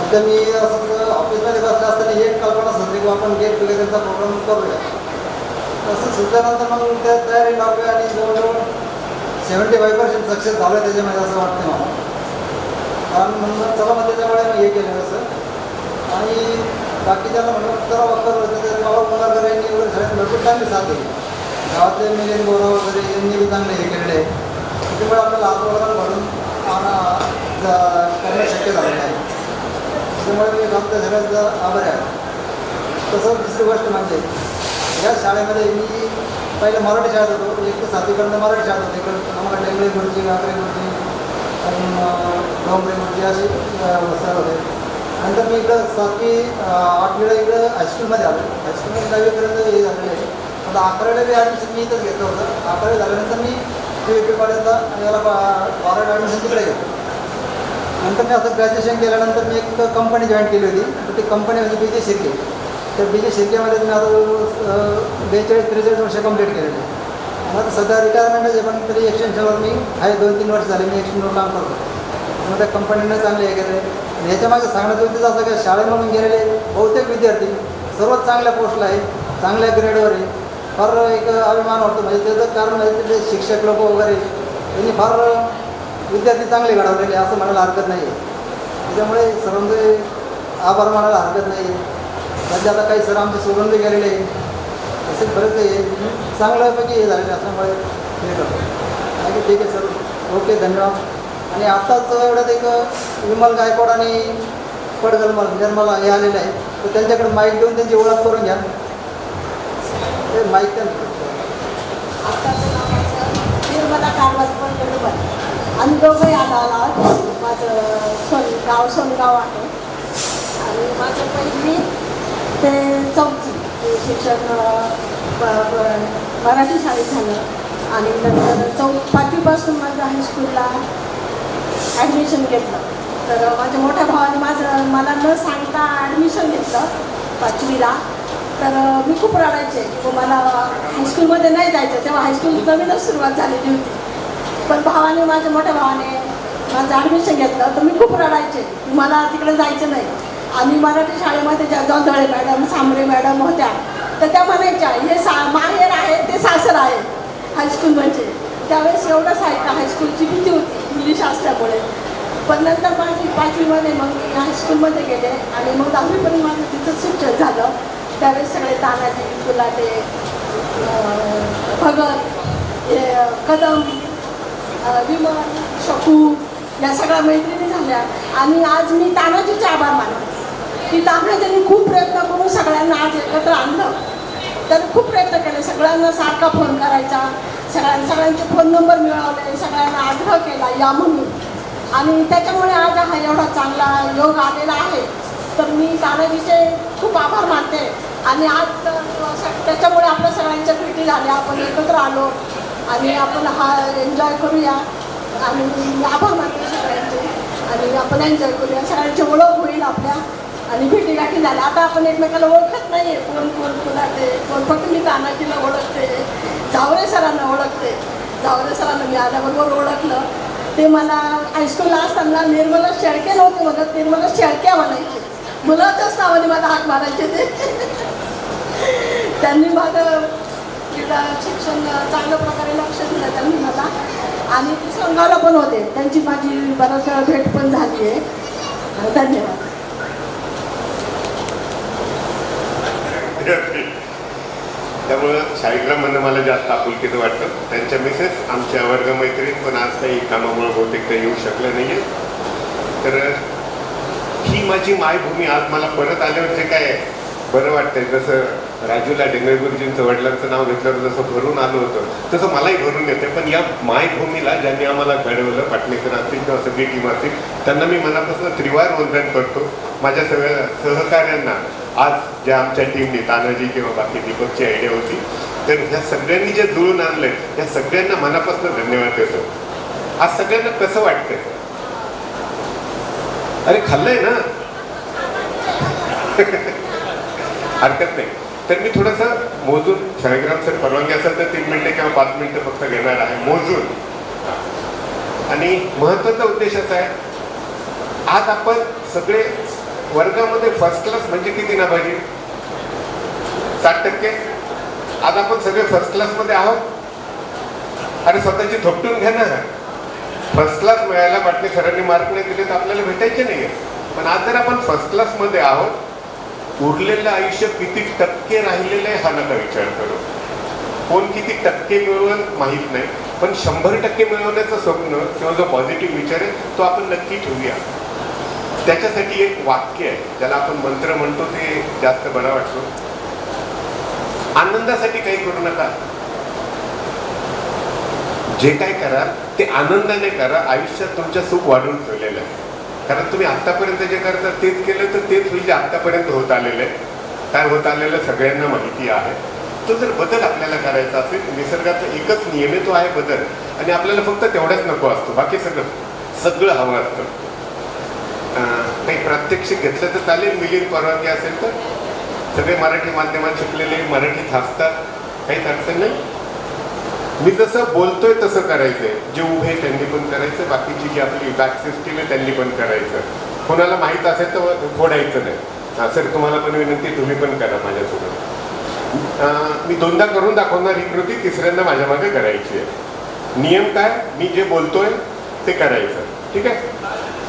सध्या मी असं ऑफिसमध्ये बसले असताना एक कल्पना सुचली की आपण गेट टुगेदरचा प्रोग्राम करूया. तसं सुचल्यानंतर मग त्या तयारी लावली आणि जवळजवळ 75% सक्सेस झालं त्याच्यामध्ये असं वाटतं मला. कारण म्हणून चला मग त्याच्यामुळे मी हे केलं असं आणि बाकी त्याला म्हणून जरा वापर होतं ते मला मुलागर यांनी वगैरे शाळेत भरपूर चांगली साथ दिली. गावातले मिलिंद गोरा वगैरे यांनी बी चांगले हे केलेले आहे. त्याच्यामुळे आपल्याला आत्मवर्धन घडून करणं शक्य झालं नाही. त्याच्यामुळे मी फक्त सगळ्याचा आभार आहे. तसंच दुसरी गोष्ट म्हणजे या शाळेमध्ये मी पहिले मराठी शाळेत होतो. 1 ते 7वीपर्यंत मराठी शाळेत होते. इकडं आम्हाला डेंगळे गुरुजी, गागरे गुरुजी आणि डोंगरे गुरुजी असे सर होते. नंतर मी इकडं 7वी 8वीला इकडं हायस्कूलमध्ये आलो. हायस्कूलमध्ये 10वीपर्यंत हे झालेलं आहे. आता 11वीला बी ॲडमिशन मी इथंच घेतलं होतं. 11वी झाल्यानंतर मी PVP कॉलेजला याला 12वी ॲडमिशन तिकडे घेतलं. नंतर मी असं ग्रॅज्युएशन केल्यानंतर मी एक कंपनी जॉईन केली होती. तर ती कंपनी म्हणजे BJ शिर्के. तर BJ शिर्केमध्ये मी आता 42-43 वर्ष कंप्लीट केलेले. आणि आता सध्या रिटायरमेंट आहे पण तरी एक्सटेन्शनवर मी आहे. 2-3 वर्ष झाले मी एक्सटेन्शनवर काम करतो. मग त्या कंपनीनं चांगले हे केले. ह्याच्यामागे सांगण्याचं उद्देश असं की शाळेमधून गेलेले बहुतेक विद्यार्थी सर्वात चांगल्या पोस्टला आहे, चांगल्या ग्रेडवर आहे. फार एक अभिमान वाटतो. म्हणजे त्याचं कारण म्हणजे तिथे शिक्षक लोक वगैरे त्यांनी फार विद्यार्थी चांगले घडवलेले असं म्हणायला हरकत नाही आहे. त्याच्यामुळे सरांचे आभार मानायला हरकत नाही आहे. सध्या आता काही सर आमचे सोडून गेलेले आहे, असे बरेच काही चांगल्यापैकी हे झालेले असल्यामुळे हे करतो. ठीक आहे सर, ओके, धन्यवाद. आणि आत्ताच एवढ्यात एक विमल गायकवाड आणि पडगल निर्मला हे आलेले आहे, तर त्यांच्याकडे माईक देऊन त्यांची ओळख करून घ्या. ते माईक त्यांचं निर्मला कारवास पण बरोबर आम्ही दोघंही आला माझं गाव सोनगाव आहे आणि माझं पहिली ते 4थी शिक्षण मराठी शाळेत झालं आणि नंतर 5वीपासून माझं हायस्कूलला ॲडमिशन घेतलं. तर माझ्या मोठ्या भावाने मला न सांगता ॲडमिशन घेतलं 5वीला. तर मी खूप रडायचे की मला हायस्कूलमध्ये नाही जायचं, तेव्हा हायस्कूल नवीनच सुरुवात झालेली होती. पण माझ्या मोठ्या भावाने माझं ॲडमिशन घेतलं तर मी खूप रडायचे की मला तिकडे जायचं नाही. आणि मराठी शाळेमध्ये ज्या जोंधळे मॅडम, सांबरे मॅडम होत्या, तर त्या म्हणायच्या हे माहेर आहे ते सासर आहे हायस्कूल म्हणजे. त्यावेळेस एवढंच आहे का हायस्कूलची भीती होती इंग्लिश असल्यामुळे. पण नंतर माझी 5वीमध्ये मग मी हायस्कूलमध्ये गेले आणि मग 10वीपर्यंत माझं तिथं शिक्षण झालं. त्यावेळेस सगळे तानाजी, गुलाटे, भगत, कदम, विमल, शकू या सगळ्या मैत्रिणी झाल्या. आणि आज मी तानाजीचे आभार मानते की तानाजींनी खूप प्रयत्न करून सगळ्यांना आज एकत्र आणलं. तर खूप प्रयत्न केले, सगळ्यांना सारखा फोन करायचा, सगळ्यांचे फोन नंबर मिळवले, सगळ्यांना आग्रह केला या म्हणून. आणि त्याच्यामुळे आज हा एवढा चांगला योग आलेला आहे. तर मी तानाजीचे खूप आभार मानते. आणि आज त्याच्यामुळे आपल्या सगळ्यांच्या भेटी झाल्या, आपण एकत्र आलो आणि आपण हा एन्जॉय करूया. आणि मी आभार मानते सगळ्यांचे आणि आपण एन्जॉय करूया. सगळ्यांची ओळख होईल आपल्या आणि भेटीगाठी झाल्या. आता आपण एकमेकाला ओळखत नाही आहे, कोण कोणाचे कोण. फक्त मी तानाजीला ओळखते, जावरे सरांना ओळखते. जावरे सरांना मी आल्याबरोबर ओळखलं. ते मला हायस्कूलला असताना निर्मला शेळके नव्हते म्हणत, निर्मला शेळक्या म्हणायचे. मुलाच्याच नावाने मला हाक मारायचे ते. त्यांनी माझं शिक्षण चांगल्या प्रकारे लक्ष दिलं त्यांनी मला. आणि ते संघाला पण होते, त्यांची माझी बराच वेळा भेट पण झाली आहे. धन्यवाद. त्यामुळं शाळेग्राममधनं मला जास्त आपुलकीचं वाटतं. त्यांच्या मिसेस आमच्या वर्गमैत्रीण पण आज काही कामामुळे बहुतेक काही येऊ शकलं नाही आहे. तर ही माझी मायभूमी. आज मला परत आल्यावर जे काय बरं वाटतंय, जसं राजूला डेंगळे गुरुजींचं वडिलांचं नाव घेतल्यावर जसं भरून आलं होतं तसं मलाही भरून येते. पण या मायभूमीला ज्यांनी आम्हाला घडवलं, पाटणेकर असतील किंवा सगळी टीम असतील, त्यांना मी मनापासून त्रिवार वंदन करतो. माझ्या सगळ्या सहकाऱ्यांना आज ज्या आमच्या टीमने, तानाजी किंवा बाकी दीपकची आयडिया होती, तर ह्या सगळ्यांनी जे जुळून आणलंय त्या सगळ्यांना मनापासून धन्यवाद देतो. आज सगळ्यांना कसं वाटतंय? अरे खाल्लंय ना, हरकत नाही. तर मी थोडंसं मोजून, शाळेग्राम सर परवानगी असेल तर 3 मिनिटं किंवा 5 मिनिटं फक्त घेणार आहे मोजून. आणि महत्त्वाचा उद्देश असा आहे, आज आपण सगळे वर्गामध्ये फर्स्ट क्लास म्हणजे किती ना पाहिजे? 60%. आज आपण सगळे फर्स्ट क्लासमध्ये आहोत. अरे स्वतःची थोपटून घ्या ना. फर्स्ट क्लास मिळायला पाटणे सरांनी मार्क नाही दिले तर आपल्याला भेटायचे नाही. पण आज जर आपण फर्स्ट क्लासमध्ये आहोत, उरलेलं आयुष्य किती टक्के राहिलेलं आहे हा नका विचार करू. कोण किती टक्के मिळवलं माहीत नाही, पण 100% मिळवण्याचं स्वप्न किंवा जो पॉझिटिव्ह विचार आहे तो आपण नक्की ठेवूया. त्याच्यासाठी एक वाक्य आहे, ज्याला आपण मंत्र म्हणतो, ते जास्त बरा वाटतो. आनंदासाठी काही करू नका. जे काय करा ते आनंदाने करा. आयुष्यात तुमच्या सुख वाढवून ठेवलेलं आहे. कारण तुम्ही आत्तापर्यंत जे करता तेच केलं तर तेच होईल जे आत्तापर्यंत होत आलेलं आहे. काय होत आलेलं सगळ्यांना माहिती आहे. तो जर बदल आपल्याला करायचा असेल, निसर्गाचा एकच नियम आहे, तो आहे बदल. आणि आपल्याला फक्त तेवढाच नको असतो, बाकी सगळं हवं असतं. काही प्रात्यक्षिक घेतलं तर चालेल, मिलिंद परवानगी असेल तर. सगळे मराठी माध्यमात शिकलेले, मराठीत हसतात, काहीच अडचण नाही. मी जसं बोलतोय तसं करायचंय. जे उभे त्यांनी पण करायचं, बाकीची जी आपली बॅक सिस्टीम आहे त्यांनी पण करायचं. कोणाला माहीत असेल तर फोडायचं नाही. हां सर, तुम्हाला पण विनंती, तुम्ही पण करा माझ्यासोबत. मी 2दा करून दाखवणार ही कृती, 3ऱ्यांदा माझ्या मागे करायची आहे. नियम काय, मी जे बोलतोय ते करायचं. ठीक आहे,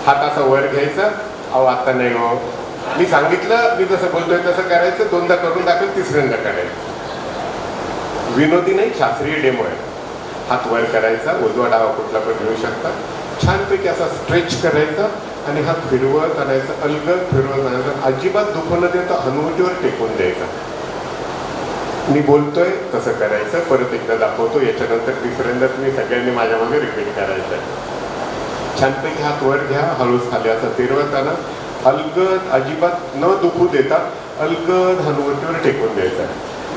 हात असा वर घ्यायचा, अहो आता नाही हो, मी सांगितलं मी जसं बोलतोय तसं करायचं, 2दा करून दाखल, 3ऱ्यांदा करायचं. विनोदी नाही, शास्त्रीय डेमो आहे. हात वर करायचा, उजवा डावा कुठला पण घेऊ शकता, छानपैकी असा स्ट्रेच करायचा आणि हात फिरवत आणायचा, अलगद फिरवत आणायचा, अजिबात दुखू न देता हनुवटीवर टेकून द्यायचा. मी बोलतोय तसं करायचं. परत एकदा दाखवतो, याच्यानंतर 3ऱ्यांदा तुम्ही सगळ्यांनी माझ्या मागे रिपीट करायचं. छानपैकी हात वर घ्या, हळूच खाली असं फिरवत आणा, अलगद अजिबात न दुखू देता अलगद हनुवटीवर टेकून द्यायचं.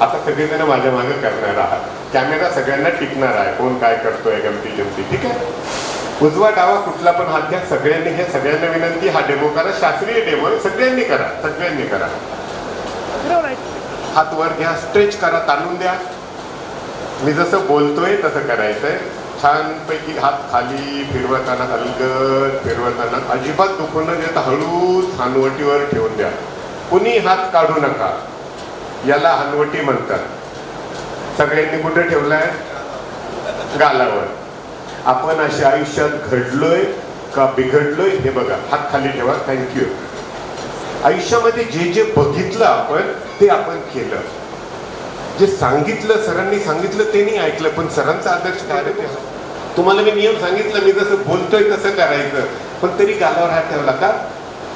आता सगळेजण माझ्या मागे करणार आहात. कॅमेरा सगळ्यांना टिकणार आहे, कोण काय करतोय गमती जमती. ठीक आहे, उजवा डावा कुठला पण हात घ्या. सगळ्यांनी, हे सगळ्यांना विनंती, हा डेमो करा, शास्त्रीय डेमो आहे, सगळ्यांनी करा, सगळ्यांनी करा. हात वर घ्या, स्ट्रेच करा, ताणून द्या. मी जसं बोलतोय तसं करायचंय. छानपैकी हात खाली फिरवताना, अलगद फिरवताना, अजिबात दुखू न देता हळूच हनुवटीवर ठेवून द्या. कुणी हात काढू नका, याला हनुवटी म्हणतात. सगळ्यांनी कुठे ठेवलाय? गालावर. आपण अशा आयुष्यात घडलोय का बिघडलोय हे बघा. हात खाली ठेवा. थँक्यू. आयुष्यामध्ये जे जे बघितलं आपण ते आपण केलं, जे सांगितलं सरांनी सांगितलं ते नाही ऐकलं, पण सरांचा आदर्श काय रे? तुम्हाला मी नियम सांगितलं, मी जसं बोलतोय तसं करायचं, पण तरी गालावर हात ठेवला का?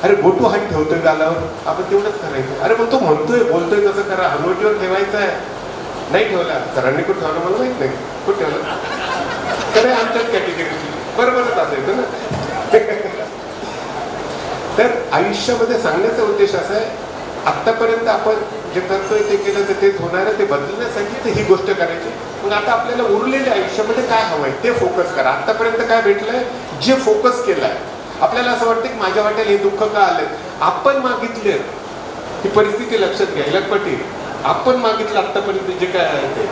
अरे गोटू हात ठेवतोय गालावर, आपण तेवढंच करायचं. अरे मग तो म्हणतोय बोलतोय तसं करा, हनुवटीवर ठेवायचं आहे. नाही ठेवला, सरांनी कुठं ठेवलं मला माहित नाही, कुठं ठेवलं? तर आमच्याच कॅटेगरीची बरोबरच असायचं ना. तर आयुष्यामध्ये सांगण्याचा उद्देश असा आहे, आत्तापर्यंत आपण जे करतोय ते केलं तर तेच होणार आहे, ते बदलण्यासाठी तर ही गोष्ट करायची. मग आता आपल्याला उरलेल्या आयुष्यामध्ये काय हवंय ते फोकस करा. आत्तापर्यंत काय भेटलंय, जे फोकस केलंय. आपल्याला असं वाटतं की माझ्या वाट्याला हे दुःख का आलंय, आपण मागितले, ही परिस्थिती लक्षात घ्या. लखपटी आपण मागितलं आत्तापर्यंत जे काय आहे ते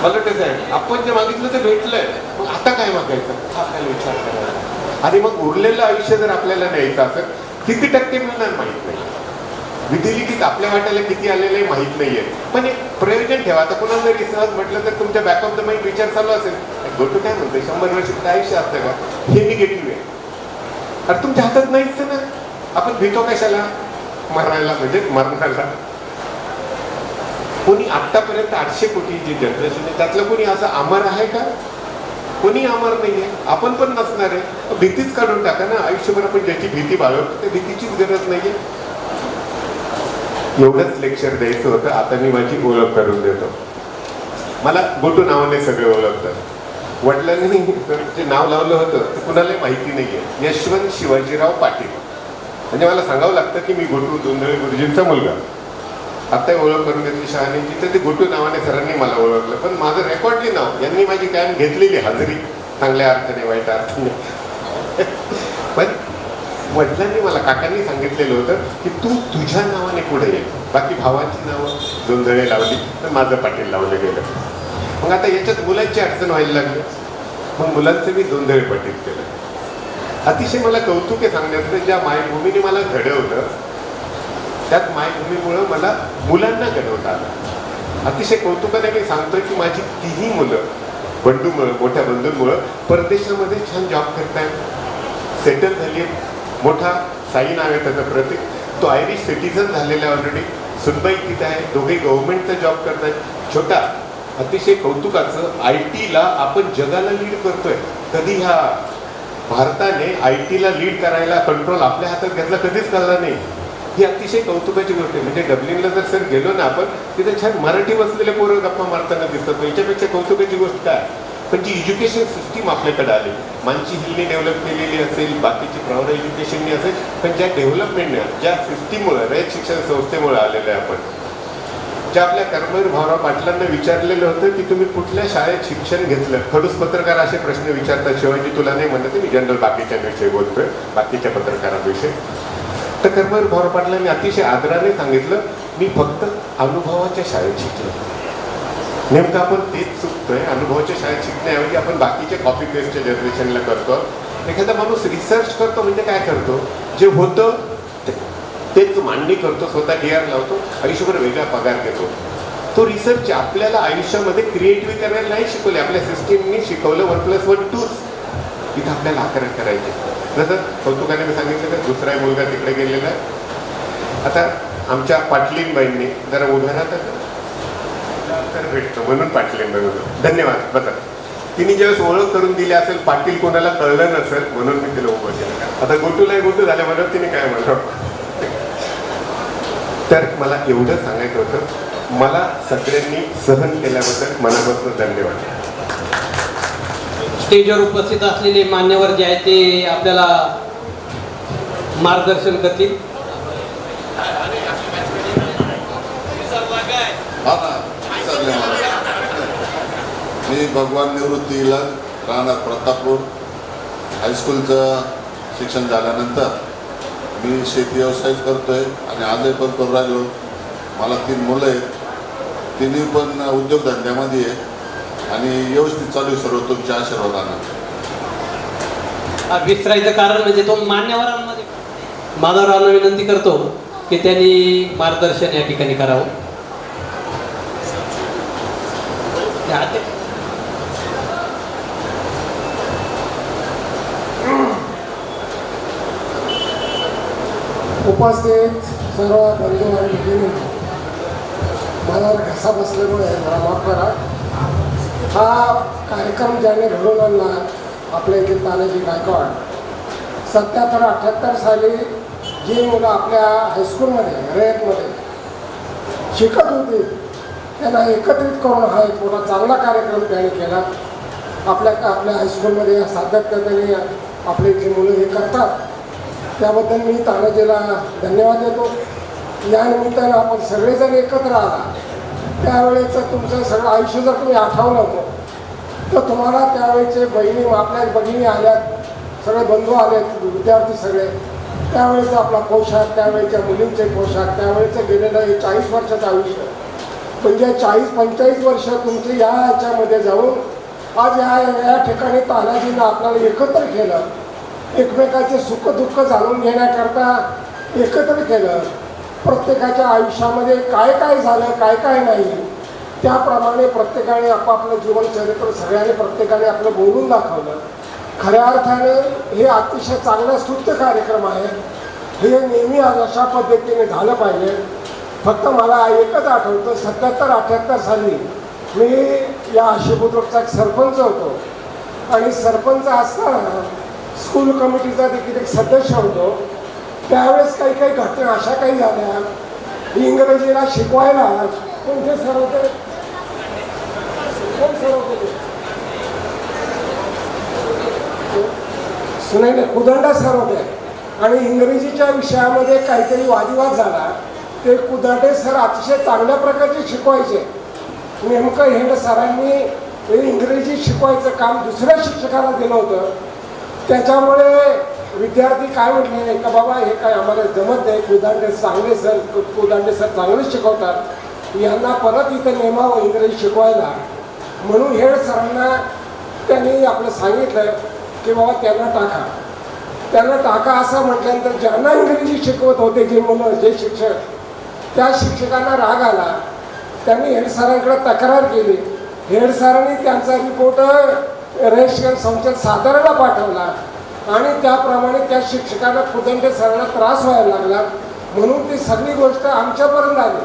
मला कसं आहे, आपण जे मागितलं ते भेटलंय, मग आता काय मागायचं हा आपल्याला विचार करायचा. आणि मग उरलेलं आयुष्य जर आपल्याला न्यायचं असेल, किती टक्के मिळणार माहित नाही, विधिलिखित आपल्या वाट्याला किती आलेलं आहे माहित नाहीये, पण एक प्रयोजन ठेवा. आता कुणाला जरी सहज म्हटलं तर तुमच्या बॅक ऑफ द माइंड विचार चालू असेल, गोटू काय म्हणतोय 100 वर्षात आयुष्य असतं का, हे निगेटिव्ह आहे. अरे तुमच्या हातात नाहीच ना, आपण भीतो कशाला? मरायला, म्हणजे मरणाला. कोणी आतापर्यंत 800 कोटी जे जनरेशन आहे त्यातलं कोणी असं अमर आहे का? कोणी अमर नाहीये, आपण पण नसणार आहे. भीतीच काढून टाका ना. आयुष्यभर आपण ज्याची भीती बाळगतो त्या भीतीचीच गरज नाहीये. एवढंच लेक्चर द्यायचं होतं. आता मी माझी ओळख करून देतो. मला गोटू नावाने सगळे ओळखतात. वडिलांनी जे नाव लावलं होतं ते कुणालाही माहिती नाहीये, यशवंत शिवाजीराव पाटील. म्हणजे मला सांगावं लागतं की मी गोटू दोंदळे गुरुजींचा मुलगा. आता ओळख करून घेतली शहाणींची, तर ते गोटू नावाने सरांनी मला ओळखलं. पण माझं रेकॉर्डली नाव, यांनी माझी कायम घेतलेली हजेरी, चांगल्या अर्थाने वाईट अर्थाने. पण वडिलांनी मला, काकांनी सांगितलेलं होतं की तू तुझ्या नावाने पुढे ये. बाकी भावांची नावं दोंदळे लावली तर माझं पाटील लावलं गेलं. मग आता याच्यात मुलांची अडचण व्हायला लागली, मग मुलांचं मी दोंदळे पाटील केलं. अतिशय मला कौतुक आहे सांगण्याचं, ज्या मायभूमीने मला घडवलं त्याच मायभूमीमुळं मला मुलांना घडवता आलं. अतिशय कौतुकाने मी सांगतोय की माझी 3ही मुलं बंधूमुळं, मोठ्या बंधूंमुळं परदेशामध्ये छान जॉब करतायत, सेटल झाली. मोठा साई नाव आहे त्याचं प्रतीक, तो आयरिश सिटीझन झालेला आहे ऑलरेडी. सुनबाई तिथे आहे, दोघे गव्हर्नमेंटचा जॉब करतायत. छोटा अतिशय कौतुकाचं, IT ला आपण जगाला लीड करतोय. कधी ह्या भारताने IT ला लीड करायला कंट्रोल आपल्या हातात घेतला कधीच कळला नाही. ही अतिशय कौतुकाची गोष्ट आहे. म्हणजे डब्लिनला जर सर गेलो ना आपण, तिथे छान मराठी बसलेले पोरं गप्पा मारताना दिसतात. याच्यापेक्षा कौतुकाची गोष्ट काय? पण जी एज्युकेशन सिस्टीम आपल्याकडे आली, मानसी हिलने डेव्हलप केलेली असेल, बाकीची प्रौढ एज्युकेशननी असेल, पण ज्या डेव्हलपमेंटने, ज्या सिस्टीममुळे, रयत शिक्षण संस्थेमुळे आलेलं आहे आपण. ज्या आपल्या कर्मवीर भाऊराव पाटलांना विचारलेलं होतं की तुम्ही कुठल्या शाळेत शिक्षण घेतलं, खडूस पत्रकार असे प्रश्न विचारतात. शिवाजी तुला नाही म्हणत, मी जनरल बाकीच्यांविषयी बोलतोय, बाकीच्या पत्रकारांविषयी. तर कर्मवीर भाऊराव पाटलांनी अतिशय आदराने सांगितलं, मी फक्त अनुभवाच्या शाळेत शिकलो. नेमकं आपण तेच चुकतोय. अनुभवाच्या शाळेत शिकण्याऐवजी आपण बाकीच्या कॉपी पेस्टच्या जनरेशनला करतो. एखादा माणूस रिसर्च करतो म्हणजे काय करतो, जे होतं तेच मांडणी करतो, स्वतः DR लावतो, आयुष्यभर वेगळा पगार घेतो. तो रिसर्च आपल्याला आयुष्यामध्ये क्रिएटिव्ह करायला नाही शिकवले, आपल्या सिस्टीमनी शिकवलं 1+1 2 इथं आपल्याला आकलन करायचे. जसं कौतुकाने मी सांगितलं तर दुसरा मुलगा तिकडे गेलेला आहे. आता आमच्या पाटलीनबाईंनी जरा उभं राहतात तर भेटतो म्हणून पाटलीनबाई उभं. धन्यवाद. बघा तिने ज्यावेळेस ओळख करून दिली असेल, पाटील कोणाला कळलं नसेल म्हणून मी तिला उभं केलं. आता गोटूला गोटू झाल्या म्हणून तिने काय म्हणलं. तर मला एवढं सांगायचं होतं, मला सगळ्यांनी सहन केल्याबद्दल मनापासून धन्यवाद. स्टेजवर उपस्थित असलेले मान्यवर जे आहेत ते आपल्याला मार्गदर्शन करतील. मी भगवान निवृत्तीला राहणार प्रतापपूर. हायस्कूलचं शिक्षण झाल्यानंतर मी शेती व्यवसाय करतोय आणि आजही पण करू राहिलो. मला 3 मुलं आहेत, तिन्ही पण उद्योगधंद्यामध्ये आहे आणि व्यवस्थित चालू सर्व तुमच्या आशीर्वादानं. विसरायचं कारण म्हणजे तो मान्यवरांमध्ये माधवरावांना विनंती करतो की त्यांनी मार्गदर्शन या ठिकाणी करावं. उपस्थित सर्व बंधू आणि भगिनी, मला घसा बसल्यामुळे मला माफ करा. हा कार्यक्रम ज्याने घडवून आणला आपल्या इथे तानाजी गायकवाड. 77-78 साली जी मुलं आपल्या हायस्कूलमध्ये रयतमध्ये शिकत होती त्यांना एकत्रित करून हा एक मोठा चांगला कार्यक्रम त्याने केला. आपल्या हायस्कूलमध्ये सातत्याने आपले जे मुलं हे करतात त्याबद्दल मी तानाजीला धन्यवाद देतो. या निमित्तानं आपण सगळेजण एकत्र आला त्यावेळेचं तुमचं सगळं आयुष्य जर तुम्ही आठवलं होतं तर तुम्हाला त्यावेळेचे आपल्या भगिनी आल्यात, सगळे बंधू आलेत, विद्यार्थी सगळे. त्यावेळेचा आपला पोशाख, त्यावेळेच्या मुलींचे पोशाख, त्यावेळेचं गेलेलं हे 40 वर्षाचं आयुष्य म्हणजे 40-45 वर्ष तुमचे या ह्याच्यामध्ये जाऊन आज या ठिकाणी तानाजीनं आपल्याला एकत्र केलं. एकमेकाचे सुखदुःख जाणून घेण्याकरता एकत्र केलं. प्रत्येकाच्या आयुष्यामध्ये काय काय झालं, काय काय नाही, त्याप्रमाणे प्रत्येकाने आपापलं जीवनचरित्र सगळ्यांनी प्रत्येकाने आपलं बोलून दाखवलं. खऱ्या अर्थाने हे अतिशय चांगला स्तुत्य कार्यक्रम आहे. हे नेहमी अशा पद्धतीने झालं पाहिजे. फक्त मला एकच आठवतं, 77-78 साली मी या आशिबुद्रुकचा सरपंच होतो आणि सरपंच असताना स्कूल कमिटीचा देखील एक सदस्य होतो. त्यावेळेस काही काही घटना अशा काही झाल्या, इंग्रजीला शिकवायला कोणते सर होते, कोण सर होते, सुनाईने कुदंडा सर होते आणि इंग्रजीच्या विषयामध्ये काहीतरी वादविवाद झाला. ते कुदंडे सर अतिशय चांगल्या प्रकारचे शिकवायचे. नेमकं हेड सरांनी इंग्रजी शिकवायचं काम दुसऱ्या शिक्षकाला दिलं होतं. त्याच्यामुळे विद्यार्थी काय म्हटले का बाबा हे काय आम्हाला जमत नाही, कुदंडे सर चांगले शिकवतात, यांना परत इथं नेमावं इंग्रजी शिकवायला. म्हणून हेड सरांना त्यांनी आपलं सांगितलं की बाबा त्यांना टाका असं म्हटल्यानंतर ज्यांना इंग्रजी शिकवत होते जे मुलं जे शिक्षक, त्या शिक्षकांना राग आला. त्यांनी हेड सरांकडे तक्रार केली. हेड सरांनी त्यांचा रिपोर्ट रजिस्ट्रेशन संस्थेत साताऱ्याला पाठवला आणि त्याप्रमाणे त्या शिक्षकांना कुदंडे सरांना त्रास व्हायला लागला. म्हणून ती सगळी गोष्ट आमच्यापर्यंत आली.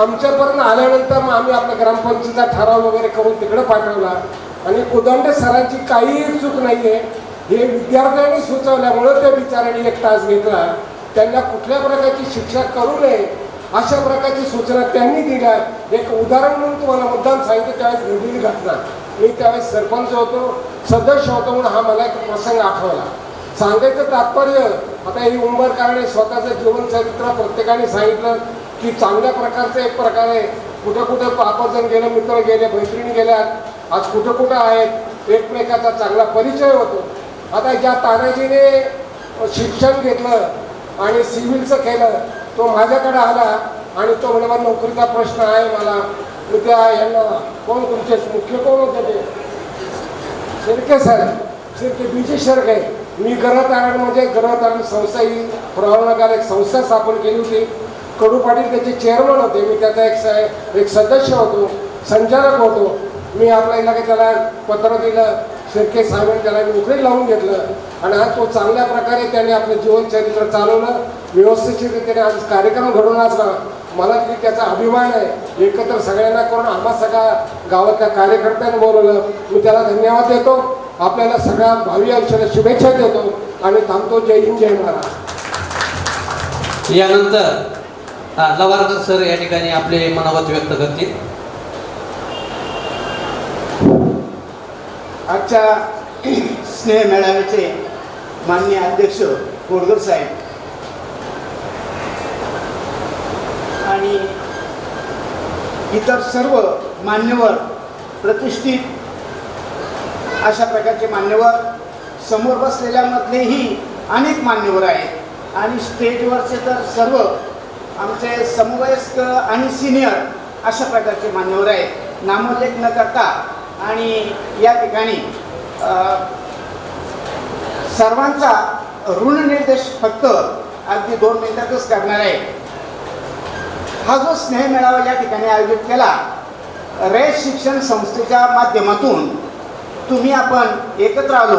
आमच्यापर्यंत आल्यानंतर मग आम्ही आपल्या ग्रामपंचायतीचा ठराव वगैरे करून तिकडे पाठवला आणि कुदंडे सरांची काहीही चूक नाही आहे हे विद्यार्थ्यांनी सुचवल्यामुळं त्या बिचाऱ्यांनी 1 तास घेतला. त्यांना कुठल्या प्रकारची शिक्षा करू नये अशा प्रकारची सूचना त्यांनी दिल्या. एक उदाहरण म्हणून तुम्हाला मुद्दाम सांगितलं, त्यावेळेस घडलेली घटना. मी त्यावेळेस सरपंच होतो, सदस्य होतो म्हणून हा मला एक प्रसंग आठवला. सांगायचं तात्पर्य, आता ही उंबरकरांनी स्वतःचं जीवनचरित्र प्रत्येकाने सांगितलं की चांगल्या प्रकारचं एक प्रकारे कुठं कुठं पापजण गेलं, मित्र गेले, मैत्रिणी गेल्या, आज कुठं कुठं आहेत, एकमेकाचा चांगला परिचय होतो. आता ज्या तानाजीने शिक्षण घेतलं आणि सिव्हिलचं केलं तो माझ्याकडे आला आणि तो म्हणे मला नोकरीचा प्रश्न आहे, मला उद्या यांना कोण तुमचे मुख्य कोण होते ते शिर्के सर, शिर्के बीजी शर्क आहे. मी गृहतारण म्हणजे गृहतारण संस्था ही प्रवर्णकाला एक संस्था स्थापन केली होती. कडू पाटील त्याचे चेअरमन होते, मी त्याचा एक सदस्य होतो, संचालक होतो. मी आपल्या इलाक्यात त्याला पत्र दिलं, शिर्के साहेबांनी त्याला नोकरी लावून घेतलं आणि आज तो चांगल्या प्रकारे त्याने आपलं जीवनचरित्र चालवलं, व्यवस्थितरित्याने आज कार्यक्रम घडवून आणला. मला तरी त्याचा अभिमान आहे. एकत्र सगळ्यांना करून आम्हा सगळ्या गावातल्या कार्यकर्त्यांनी बोलवलं. मी त्याला धन्यवाद देतो. आपल्याला सगळ्या भावी आयुष्याला शुभेच्छा देतो आणि थांबतो. जय हिंद, जय महाराष्ट्र. यानंतर लवारकर सर या ठिकाणी आपले मनोगत व्यक्त करतील. आजच्या स्नेह मेळाव्याचे माननीय अध्यक्ष कोडकर साहेब आणि इतर सर्व मान्यवर, प्रतिष्ठित अशा प्रकारचे मान्यवर, समोर बसलेल्यामधलेही अनेक मान्यवर आहेत आणि स्टेजवरचे तर सर्व आमचे समवयस्क आणि सिनियर अशा प्रकारचे मान्यवर आहेत. नामोल्लेख न करता आणि या ठिकाणी सर्वांचा ऋणनिर्देश फक्त अगदी 2 मिनिटातच करणार आहे. हा जो स्नेह मेळावा या ठिकाणी आयोजित केला, रयत शिक्षण संस्थेच्या माध्यमातून तुम्ही आपण एकत्र आलो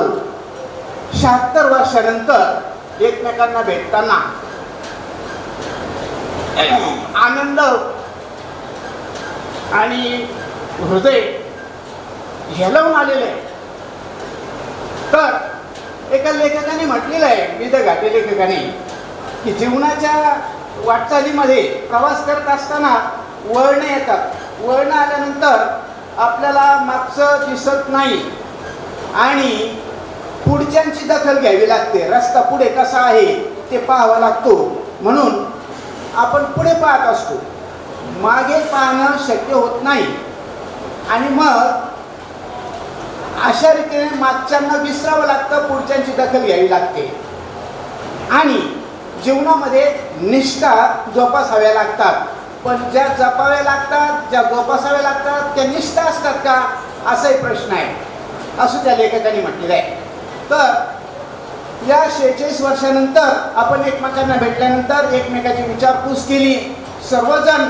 76 वर्षानंतर एकमेकांना भेटताना आनंद आणि हृदय हेलवून आलेलं आहे. तर एका लेखकाने म्हटलेलं आहे, विविध घाटे लेखकाने, की जीवनाच्या वाटचालीमध्ये प्रवास करत असताना वळणं येतात. वळणं आल्यानंतर आपल्याला मागचं दिसत नाही आणि पुढच्यांची दखल घ्यावी लागते. रस्ता पुढे कसा आहे ते पाहावा लागतो, म्हणून आपण पुढे पाहत असतो, मागे पाहणं शक्य होत नाही आणि मग अशा रीतीने मागच्यांना विसरावं लागतं, पुढच्यांची दखल घ्यावी लागते आणि जीवनामध्ये निष्ठा जोपासाव्या लागतात. पण ज्या जपाव्या लागतात, ज्या जोपासाव्या लागतात, त्या निष्ठा असतात का, असाही प्रश्न आहे, असं त्या लेखकाने म्हटलेलं आहे. तर या 46 वर्षानंतर आपण एकमेकांना भेटल्यानंतर एकमेकाची विचारपूस केली. सर्वजण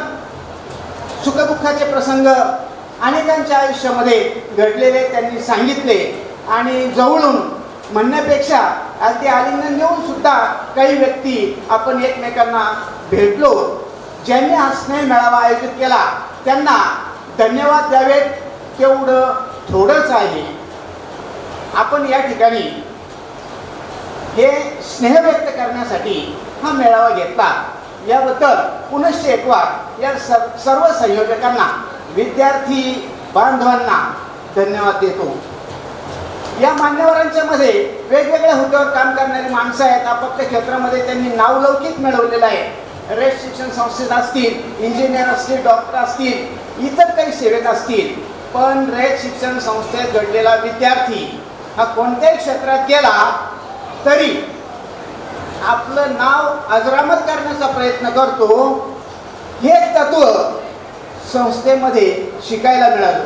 सुखदुःखाचे प्रसंग अनेकांच्या आयुष्यामध्ये घडलेले त्यांनी सांगितले आणि जवळून म्हणण्यापेक्षा अगदी आलिंगन देऊन सुद्धा काही व्यक्ती आपण एकमेकांना भेटलो. ज्यांनी हा स्नेह मेळावा आयोजित केला त्यांना धन्यवाद द्यावेत, तेवढं थोडंच आहे. आपण या ठिकाणी हे स्नेह व्यक्त करण्यासाठी हा मेळावा घेतला, याबद्दल पुनश्च एकवार या सर्व संयोजकांना, विद्यार्थी बांधवांना धन्यवाद देतो. या मान्यवरांच्या मध्ये वेगवेगळ्या हुद्द्यावर काम करणारी माणसं आहेत. आपापल्या क्षेत्रामध्ये त्यांनी नावलौकिक मिळवलेलं आहे. रयत शिक्षण संस्थेत असतील, इंजिनियर असतील, डॉक्टर असतील, इतर काही सेवेत असतील, पण रयत शिक्षण संस्थेत घडलेला विद्यार्थी हा कोणत्याही क्षेत्रात गेला तरी आपलं नाव अजरामर करण्याचा प्रयत्न करतो. हे तत्व संस्थेमध्ये शिकायला मिळालं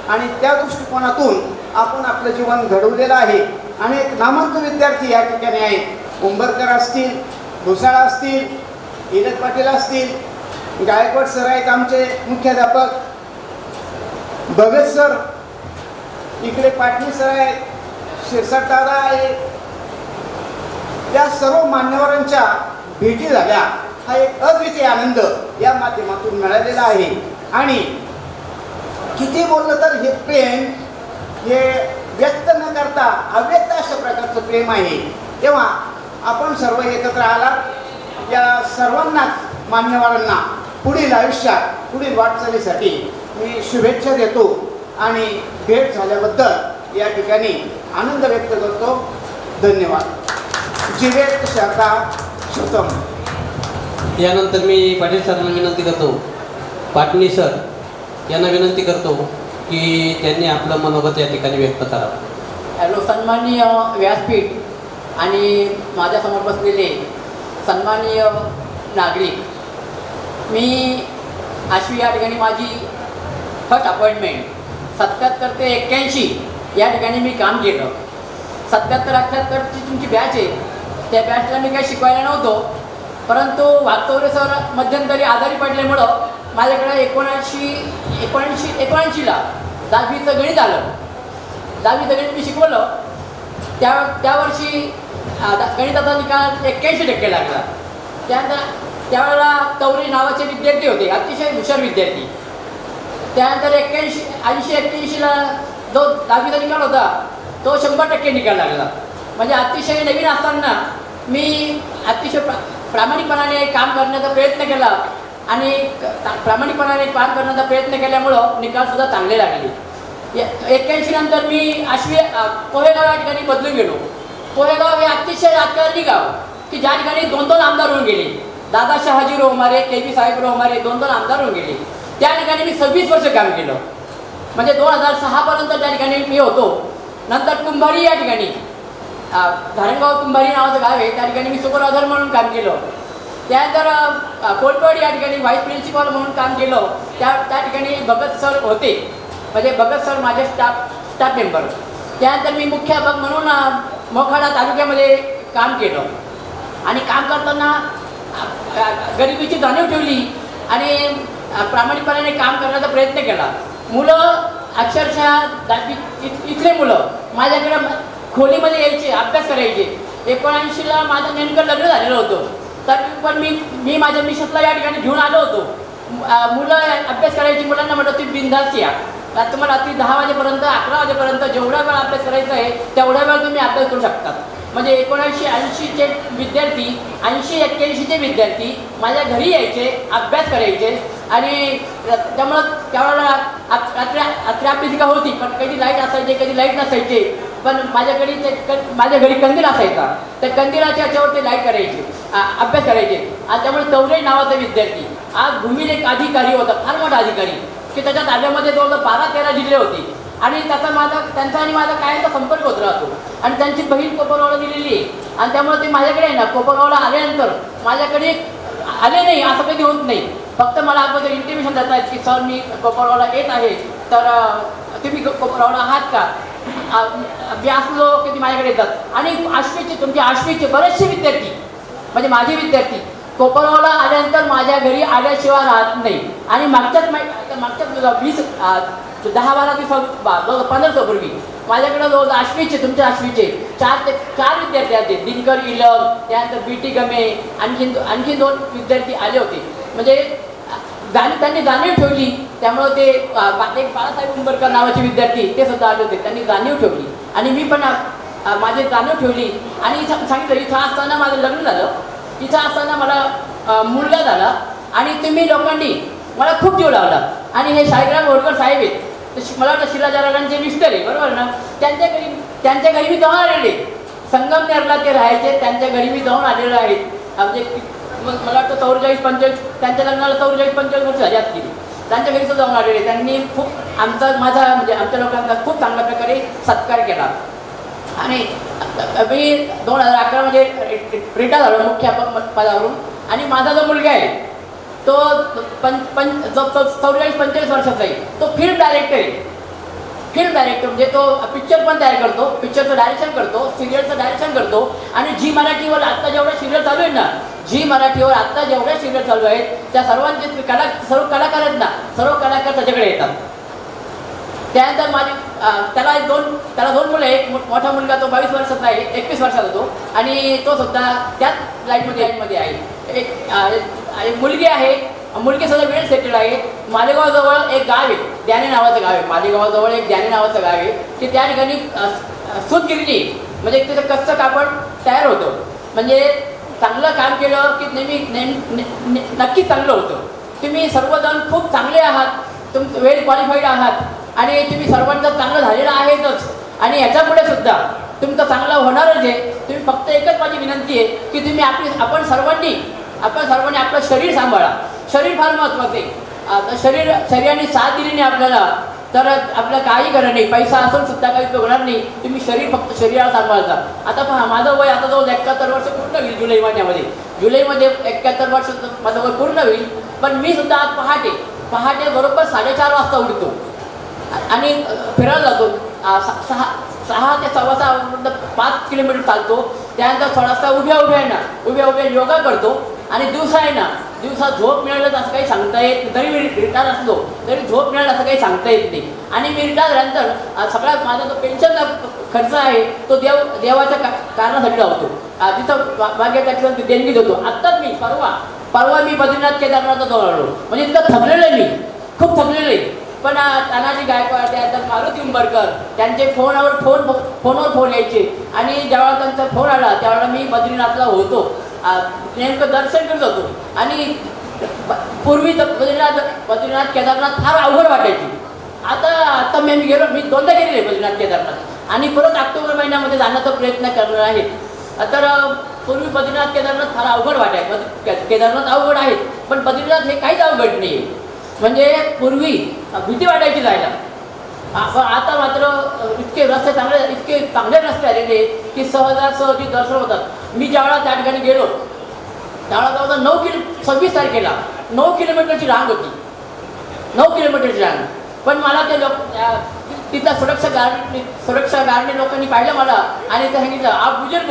आणि त्या दृष्टिकोनातून आपण आपलं जीवन घडवलेलं आहे. अनेक नामवंत विद्यार्थी या ठिकाणी आहेत. उंबरकर असतील, घोसाळा असतील, इरत पाटील असतील, गायकवाड सर आहेत आमचे मुख्याध्यापक, भगत सर, इकडे पाटणी सर आहेत, शिरसाट दादा आहेत. या सर्व मान्यवरांच्या भेटी झाल्या. हा एक अद्वितीय आनंद या माध्यमातून मिळालेला आहे आणि किती बोललं तर हे प्रेम हे व्यक्त न करता अव्यक्त अशा प्रकारचं प्रेम आहे. तेव्हा आपण सर्व एकत्र आलात. या सर्वांनाच मान्यवरांना पुढील आयुष्यात, पुढील वाटचालीसाठी मी शुभेच्छा देतो आणि भेट झाल्याबद्दल या ठिकाणी आनंद व्यक्त करतो. धन्यवाद. जीवेत शाखा शुतम. यानंतर मी पाटील सरांना विनंती करतो, पाटणी सर यांना विनंती करतो की त्यांनी आपलं मनोगत या ठिकाणी व्यक्त करावं. हॅलो, सन्माननीय व्यासपीठ आणि माझ्यासमोर बसलेले सन्माननीय नागरिक, मी आश्वी या ठिकाणी माझी फर्स्ट अपॉइंटमेंट 77 ते 81 या ठिकाणी मी काम केलं. 77-78ची तुमची बॅच आहे, त्या बॅचला मी काही शिकवायला नव्हतो, परंतु वागचौरे सर मध्यंतरी आजारी पडल्यामुळं माझ्याकडे 1989ला 10वीचं गणित आलं. 10वीचं गणित मी शिकवलं. त्या वर्षी गणिताचा निकाल 81% लागला. त्यावेळेला तवरे नावाचे विद्यार्थी होते, अतिशय हुशार विद्यार्थी. त्यानंतर 80-81ला जो 10वीचा निकाल होता तो 100% निकाल लागला. म्हणजे अतिशय नवीन असताना मी अतिशय प्रामाणिकपणाने काम करण्याचा प्रयत्न केला आणि प्रामाणिकपणाने काम करण्याचा प्रयत्न केल्यामुळं निकालसुद्धा चांगले लागले. 81 नंतर मी पोहेगाव या ठिकाणी बदलून गेलो. पोहेगाव हे अतिशय राजकारणी गाव की ज्या ठिकाणी 2 आमदार होऊन गेले. दादा शहाजी रोहमारे, KV साहेब रोहमारे 2 आमदार होऊन गेले. त्या ठिकाणी मी 26 वर्ष काम केलं. म्हणजे 2006 पर्यंत त्या ठिकाणी मी होतो. नंतर कुंभारी या ठिकाणी धारणगाव कुंभारी नावाचं गाव आहे, त्या ठिकाणी मी सुपरवायझर म्हणून काम केलं. त्यानंतर कोलपेवाडी या ठिकाणी व्हाईस प्रिन्सिपल म्हणून काम केलं. त्या ठिकाणी भगत सर होते, म्हणजे भगत सर माझे स्टाफ मेंबर. त्यानंतर मी मुख्याध्यापक म्हणून मोखाडा तालुक्यामध्ये काम केलं आणि काम करताना गरिबीची जाणीव ठेवली आणि प्रामाणिकपणाने काम करण्याचा प्रयत्न केला. मुलं अक्षरशः इथले मुलं माझ्याकडे खोलीमध्ये यायचे, अभ्यास करायचे. 79ला माझं नेमकं लग्न झालेलं होतं, तर पण मी माझ्या मिसेसला या ठिकाणी घेऊन आलो होतो. मुलं अभ्यास करायची. मुलांना म्हटलं तुम्ही बिनधास्त या, तुम्हाला रात्री 10 वाजेपर्यंत 11 वाजेपर्यंत जेवढा वेळ अभ्यास करायचा आहे तेवढ्या वेळ तुम्ही अभ्यास करू शकता. म्हणजे 1980चे विद्यार्थी 80-81चे विद्यार्थी माझ्या घरी यायचे, अभ्यास करायचे आणि त्यामुळं त्यावेळेला रात्री अभ्यासिका होती, पण कधी लाईट असायचे कधी लाईट नसायचे. पण माझ्या घरी कंदील असायचा, त्या कंदिलाच्या याच्यावर ते लाईट करायचे, अभ्यास करायचे. आणि त्यामुळे तवरे नावाचा विद्यार्थी आज भूमिलेख अधिकारी होता, फार मोठा अधिकारी की त्याच्या ताब्यामध्ये जवळजवळ 12-13 जिल्हे होते. आणि त्यांचा आणि माझा कायमचा संपर्क होत राहतो. आणि त्यांची बहीण कोपरगावला दिलेली आहे आणि त्यामुळे ते माझ्याकडे आहे ना, कोपरगावला आल्यानंतर माझ्याकडे आले नाही असं कधी होत नाही. फक्त मला अगोदर इंटिमेशन देत आहेत की सर मी कोपरगावला येत आहे, तर तुम्ही कोपरगावला आहात का. मी असलो की ते माझ्याकडे येतात. आणि आश्वीचे बरेचसे विद्यार्थी म्हणजे माझे विद्यार्थी कोपरगावला आल्यानंतर माझ्या घरी आल्याशिवाय राहत नाही. आणि मागच्याच 10-12 दिवसापूर्वी 15 दिवसापूर्वी माझ्याकडे जवळ तुमच्या आश्वीचे 4 विद्यार्थी आले. दिनकर इलम, त्यानंतर BT गमे, आणखी 2 विद्यार्थी आले होते. म्हणजे त्यांनी जाणीव ठेवली. त्यामुळं ते बाळासाहेब उंबरकर नावाचे विद्यार्थी ते सुद्धा आले होते. त्यांनी जाणीव ठेवली आणि मी पण माझी जाणीव ठेवली. आणि सांगितलं इथं असताना माझं लग्न झालं, इथं असताना मला मुलगा झाला आणि तुम्ही लोकांनी मला खूप जीव लावला. आणि हे शाहीराम होळकर साहेब आहेत, मला वाटतं शिलाजारांचे मिस्टर आहे, बरोबर ना. त्यांच्या घरी मी जाऊन आलेले, संगमनेरला ते राहायचे, त्यांच्या घरी मी जाऊन आलेलो आहे. म्हणजे मला वाटतं 44-45 त्यांच्या लग्नाला 44-45 वर्ष झाली असतील. त्यांच्या घरी जाऊन आलेले. त्यांनी खूप आमच्या लोकांचा खूप चांगल्या प्रकारे सत्कार केला. आणि मी 2011 मध्ये रिटायर झालो मुख्याध्यापक पदावरून. आणि माझा जो मुलगा आहे तो 44-45 वर्षाचा आहे, तो फिल्म डायरेक्टर आहे. फिल्म डायरेक्टर म्हणजे तो पिक्चर पण तयार करतो, पिक्चरचं डायरेक्शन करतो, सिरियलचं डायरेक्शन करतो. आणि झी मराठीवर आत्ता जेवढ्या सिरियल चालू आहेत ना, झी मराठीवर आत्ता जेवढ्या सिरियल चालू आहेत त्या सर्वांचे सर्व कलाकार आहेत ना, सर्व कलाकार त्याच्याकडे येतात. त्यानंतर त्याला दोन मुलं आहेत. मोठा मुलगा तो 22 वर्षाचा आहे, 21 वर्षाचा तो, आणि तो सुद्धा त्याच लाईनमध्ये आहे. एक मुलगी आहे, मुलगी सुद्धा वेळ सेटल आहे. मालेगावजवळ एक गाव आहे, द्याने नावाचं गाव आहे. मालेगावजवळ एक द्याने नावाचं गाव आहे की त्या ठिकाणी सूतगिरणी म्हणजे तिथं कच्चं कापड तयार होतं. म्हणजे चांगलं काम केलं की नक्कीच चांगलं होतं. तुम्ही सर्वजण खूप चांगले आहात, वेल क्वालिफाईड आहात आणि तुम्ही सर्वांचं चांगलं झालेलं आहेतच. आणि ह्याच्यापुढे सुद्धा तुमचं चांगलं होणारच आहे. तुम्ही फक्त एकच माझी विनंती आहे की तुम्ही आपण सर्वांनी आपलं शरीर सांभाळा. शरीर फार महत्त्वाचं आहे. शरीराने साथ दिली नाही आपल्याला तर आपलं काही गरज नाही. पैसा असून सुद्धा काही उपयोग होणार नाही. तुम्ही फक्त शरीराला सांभाळता. आता पहा, माझं वय आता जवळ 71 वर्ष पूर्ण होईल जुलै महिन्यामध्ये 71 वर्ष माझं वय पूर्ण होईल. पण मी सुद्धा आज पहाटे बरोबर 4:30 वाजता उठतो आणि फिरायला जातो. 6 ते 6.25 किलोमीटर चालतो. त्यानंतर थोडासा उभ्या योगा करतो आणि दिवसा आहे ना, दिवसा झोप मिळालं तर असं काही सांगता येत नाही. तरी मी रिटायर असलो तरी झोप मिळालं असं काही सांगता येत नाही. आणि मी रिटायर झाल्यानंतर सगळ्यात माझा जो पेन्शनचा खर्च आहे तो देवाच्या कारणासाठी लावतो. तिथं मागे त्या देणगी देतो. आत्ताच मी परवा मी बद्रीनाथ केदारनाथला जाऊन आलो. म्हणजे तिथं थकलेलं आहे, मी खूप थकलेलं आहे. पण तानाजी गायकवाड, त्यानंतर मारुती उंबरकर, त्यांचे फोनवर फोन यायचे. आणि जेव्हा त्यांचा फोन आला त्यावेळेला मी बद्रीनाथला होतो, नेमकं दर्शन करत होतो. आणि पूर्वी तर बद्रीनाथ केदारनाथ फार अवघड वाटायची. आता मी गेलो, मी 2दा गेलेले बद्रीनाथ केदारनाथ आणि परत ऑक्टोबर महिन्यामध्ये जाण्याचा प्रयत्न करणार आहे. तर पूर्वी बद्रीनाथ केदारनाथ फार अवघड वाटाय. केदारनाथ अवघड आहे पण बद्रीनाथ हे काहीच अवघड नाही आहे. म्हणजे पूर्वी भीती वाटायची जायला, आता मात्र इतके चांगले रस्ते आलेले की सहजी दर्शन होतात. मी ज्यावेळेला त्या ठिकाणी गेलो त्यावेळेला 26 तारखेला 9 किलोमीटरची रांग होती, 9 किलोमीटरची रांग. पण मला ते तिथं सुरक्षा गार्डने लोकांनी पाहिलं मला आणि ते सांगितलं आप बुजुर्ग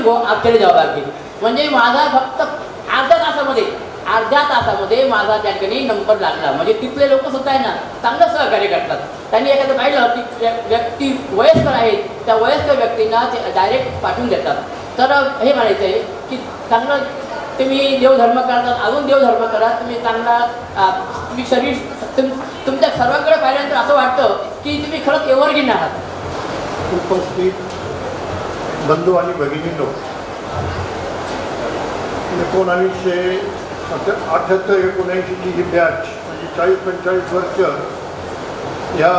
हो आप चले जाओ बाकी. म्हणजे माझा फक्त अर्ध्या तासामध्ये माझा त्या ठिकाणी नंबर लागला. म्हणजे तिथले लोक सुद्धा आहे ना चांगलं सहकार्य करतात. त्यांनी एखादं पाहिलं की व्यक्ती वयस्कर आहेत, त्या वयस्कर व्यक्तींना ते डायरेक्ट पाठवून देतात. तर हे म्हणायचं आहे की चांगलं तुम्ही देवधर्म करतात, अजून देवधर्म करा. तुम्ही चांगला तुम्ही शरीर तुमच्या सर्वांकडे पाहिल्यानंतर असं वाटतं की तुम्ही खरंच एव्हरग्रीन आहात. उपस्थित बंधू आणि भगिनींनो, 1978-1979ची ही बॅच म्हणजे 40-45 वर्ष ह्या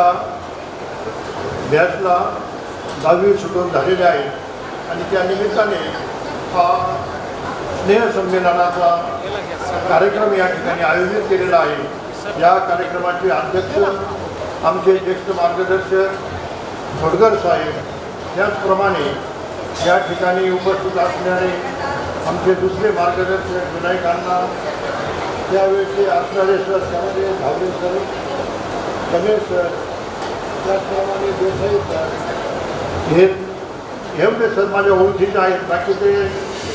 बॅचला 10वी सुटून झालेले आहे. आणि त्या निमित्ताने हा स्नेहसंमेलनाचा कार्यक्रम या ठिकाणी आयोजित केलेला आहे. या कार्यक्रमाचे अध्यक्ष आमचे ज्येष्ठ मार्गदर्शक खोडकर साहेब, त्याचप्रमाणे या ठिकाणी उपस्थित असणारे आमचे दुसरे मार्गदर्शक विनायक अण्णा, त्यावेळेचे असणारे सर त्यामध्ये धावरे सर, रमेश सर, त्याचप्रमाणे देसाई सर, हे एवढे सर माझ्या ओळखीचे आहेत. बाकीचे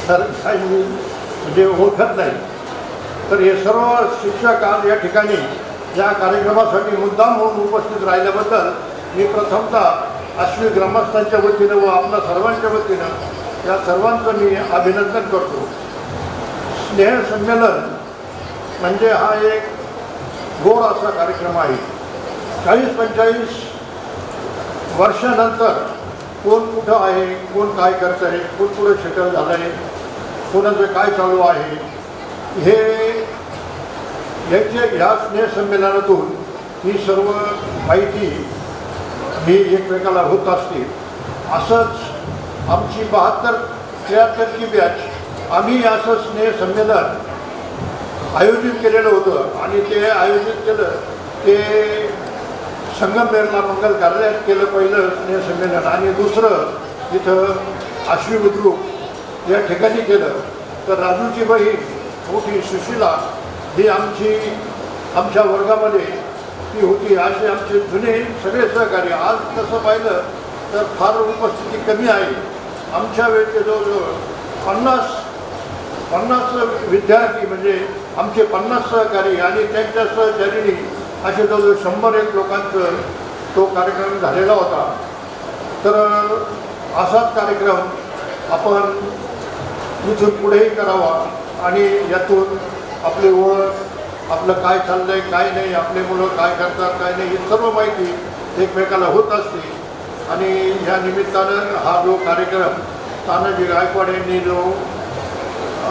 सर काही मी म्हणजे ओळखत नाही. तर हे सर्व शिक्षक आज या ठिकाणी या कार्यक्रमासाठी मुद्दाम म्हणून उपस्थित राहिल्याबद्दल मी प्रथमतः आश्वी ग्रामस्थांच्या वतीनं व आपल्या सर्वांच्या वतीनं या सर्वांचं मी अभिनंदन करतो. स्नेहसंमेलन म्हणजे हा एक गोड असा कार्यक्रम आहे. 40-45 वर्षानंतर कोण कुठं आहे, कोण काय करत आहे, कोण पुढे सेटल झालं आहे, कोणाचं काय चालू आहे, ह्या स्नेहसंमेलनातून ही सर्व माहिती ही एकमेकाला होत असते. असंच आमची 72-73ची बॅच आम्ही असं स्नेहसंमेलन आयोजित केलेलं होतं. आणि ते आयोजित केलं ते संगमनेरला मंगल कार्यालयात केलं पहिलं स्नेहसंमेलन. आणि दुसरं इथं आश्वी बुद्रुक या ठिकाणी केलं. तर राजूची बहीण मोठी सुशीला ही आमच्या वर्गामध्ये ती होती. असे आमचे जुने सगळे सहकारी. आज तसं पाहिलं तर फार उपस्थिती कमी आहे. आमच्या वेळेचे जवळजवळ 50 विद्यार्थी म्हणजे आमचे 50 सहकारी आणि त्यांच्या सहचारिणी असे जवळजवळ 101 लोकांचं तो कार्यक्रम झालेला होता. तर असाच कार्यक्रम आपण इथून पुढेही करावा आणि यातून आपली ओळख, आपलं काय चाललं आहे काय नाही, आपले मुलं काय करतात काय नाही, ही सर्व माहिती एकमेकाला होत असते. आणि ह्या निमित्तानं हा जो कार्यक्रम तानाजी गायकवाड यांनी जो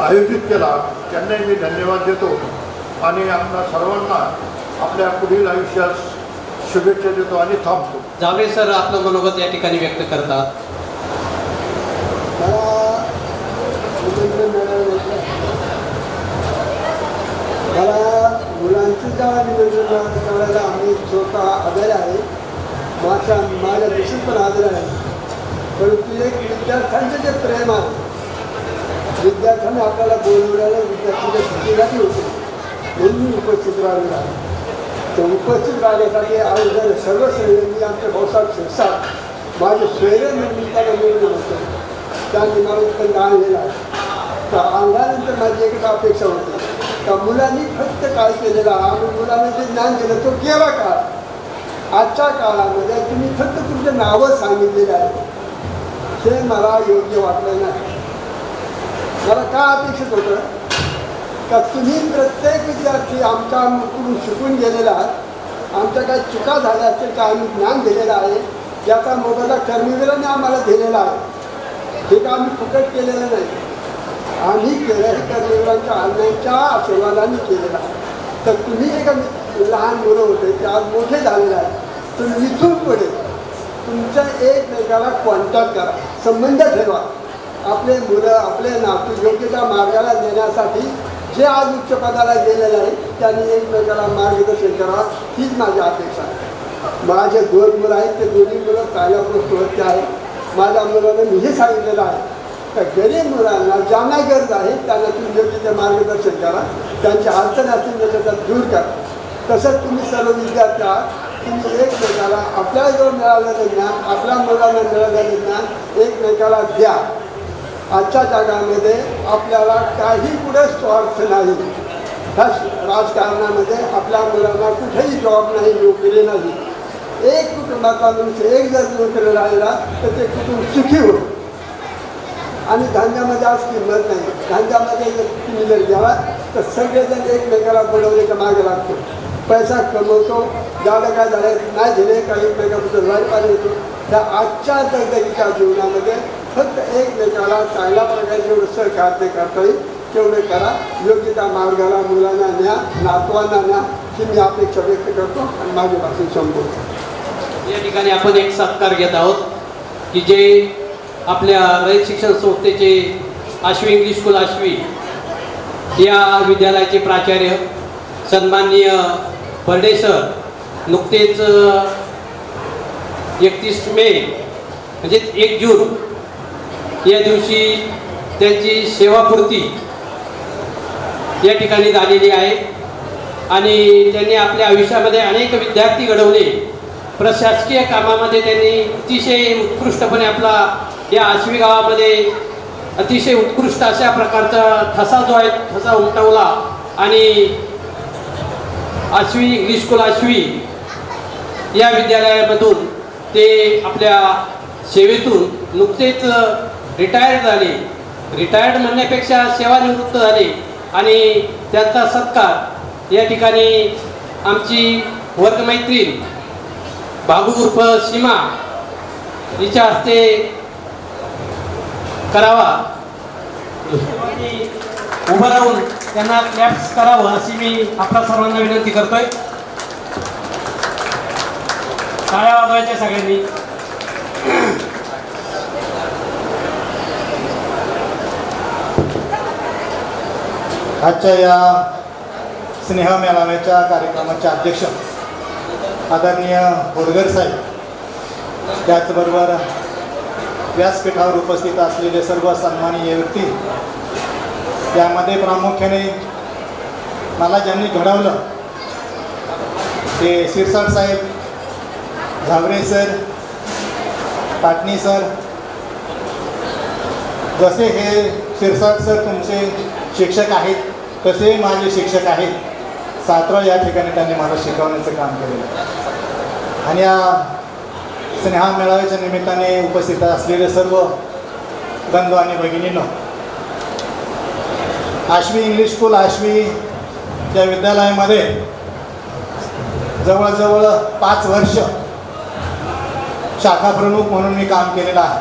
आयोजित केला त्यांनाही मी धन्यवाद देतो. आणि आपल्या सर्वांना आपल्या पुढील आयुष्यास शुभेच्छा देतो आणि थांबतो. जावळे सर आपलं मनोगत या ठिकाणी व्यक्त करतात. मला मुलांची जेव्हा निवेदन त्यावेळेला आम्ही स्वतः आधार आहे, माझ्या देशात पण आधार आहे. परंतु एक विद्यार्थ्यांचे जे प्रेम आहे, विद्यार्थ्यांनी आपल्याला बोलवल्याला विद्यार्थ्यांच्या सुट्टीसाठी होते म्हणून मी उपस्थित राहिलेला आहे. तर उपस्थित राहण्यासाठी आयोजन सर्व श्रेणी आमचे भाऊसाहेब शिरसाट माझे स्वैर निर्मिताला मिळून होते. त्या निमित्तानं आणलेला आहे. तर आणल्यानंतर माझी एकदा अपेक्षा होती का मुलांनी फक्त काय केलेलं आहे आणि मुलांना जे ज्ञान दिलं तो गेला काळ आजच्या काळामध्ये तुम्ही फक्त तुमचे नावं सांगितलेले आहे हे मला योग्य वाटलं नाही. मला काय अपेक्षित होतं का तुम्ही प्रत्येक विद्यार्थी आमच्याकडून शिकून गेलेला आहात, आमच्या काही चुका झाल्या असतील का आम्ही ज्ञान दिलेलं आहे याचा मोबदला कर्मवीरांनी आम्हाला दिलेला आहे. हे का आम्ही फुकट केलेलं नाही, आम्ही केलं हे कर्मवीरांच्या आज्ञांच्या आशीर्वादाने केलेलं आहे. तर तुम्ही जे का लहान मुलं होते ते आज मोठे झालेले आहे, तुम्ही इथून पुढे तुमच्या एकमेकाला कॉन्टॅक्ट करा, संबंध ठेवा. आपले मुलं आपले नातू योग्य त्या मार्गाला देण्यासाठी जे आज उच्च पदाला गेलेले आहे त्यांनी एकमेकाला मार्गदर्शन करावं हीच माझी अपेक्षा आहे. माझे 2 मुलं आहेत, ते दोन्ही मुलं चांगल्या प्रश्नवरती आहेत. माझ्या मुलानं मी हे सांगितलेलं आहे का गरीब मुलांना ज्यांना गरज आहे त्यांना तुम्ही योग्य ते मार्गदर्शन करा, त्यांची अडचण असतील त्याच्यात दूर करा. तसंच तुम्ही सर्व विद्यार्थी आहात, तुम्ही एकमेकाला आपल्याला जो मिळालेलं ज्ञान आपल्या मुलांना मिळालेलं ज्ञान एकमेकाला द्या. आजच्या जगामध्ये आपल्याला काही पुढे स्वार्थ नाही. ह्या राजकारणामध्ये आपल्या मुलांना कुठेही जॉब नाही, नोकरी नाही. एक कुटुंबाचा मनुष्य एक जर नोकरी राहिला तर ते कुटुंब सुखी होईल. आणि धंद्यामध्ये आज किंमत नाही. धंद्यामध्ये जर तुम्ही जर गेला तर सगळेजण एकमेकाला बुडवण्याच्या मागे लागतो, पैसा कमवतो, ज्याला काय झालं नाही दिले काही एकमेकाबद्दल वाईट पाणी येतो. त्या आजच्या दगदगीच्या जीवनामध्ये फक्त एकमेकाला चांगल्या प्रकारे जेवढं सहकार्य करता येईल तेवढे करा. योग्य त्या मार्गाला मुलांना न्या, नातवांना न्या ही मी अपेक्षा व्यक्त करतो आणि माझी भाषण संपवतो. या ठिकाणी आपण एक सत्कार घेत आहोत की जे आपल्या रयत शिक्षण संस्थेचे आश्वी इंग्लिश स्कूल आश्वी या विद्यालयाचे प्राचार्य सन्माननीय बर्डे सर नुकतेच 31 मे म्हणजे 1 जून या दिवशी त्यांची सेवापूर्ती या ठिकाणी झालेली आहे आणि त्यांनी आपल्या आयुष्यामध्ये अनेक विद्यार्थी घडवले. प्रशासकीय कामामध्ये त्यांनी अतिशय उत्कृष्टपणे आपला या आश्वी गावामध्ये अतिशय उत्कृष्ट अशा प्रकारचा ठसा जो आहे ठसा उमटवला आणि आश्वी इंग्लिश स्कूल आश्वी या विद्यालयामधून ते आपल्या सेवेतून नुकतेच रिटायर्ड झाले. रिटायर्ड म्हणण्यापेक्षा सेवानिवृत्त झाले आणि त्यांचा सत्कार या ठिकाणी आमची वर्गमैत्रीण बाबू उर्फ सीमा हिच्या हस्ते करावा. उभं राहून त्यांना क्लॅप्स करावं अशी मी आपल्या सर्वांना विनंती करतोय. टाळ्या वाजवायच्या सगळ्यांनी. आजच्या या स्नेह मेळाव्याच्या कार्यक्रमाचे अध्यक्ष आदरणीय बोरगर साहेब, त्याचबरोबर व्यासपीठावर उपस्थित असलेले सर्व सन्माननीय व्यक्ती, त्यामध्ये प्रामुख्याने मला ज्यांनी घडवलं ते शिरसाट साहेब, झावरे सर, पाटणी सर. जसे हे शिरसाट सर तुमचे शिक्षक आहेत तसे माझे शिक्षक आहेत. सातरा या ठिकाणी त्यांनी मला शिकवण्याचं काम केलेलं आणि या स्नेहा मेळाव्याच्या निमित्ताने उपस्थित असलेले सर्व बंधू आणि भगिनींनो, आश्वी इंग्लिश स्कूल आश्वी या विद्यालयामध्ये जवळजवळ 5 वर्ष शाखा प्रमुख म्हणून मी काम केलेलं आहे.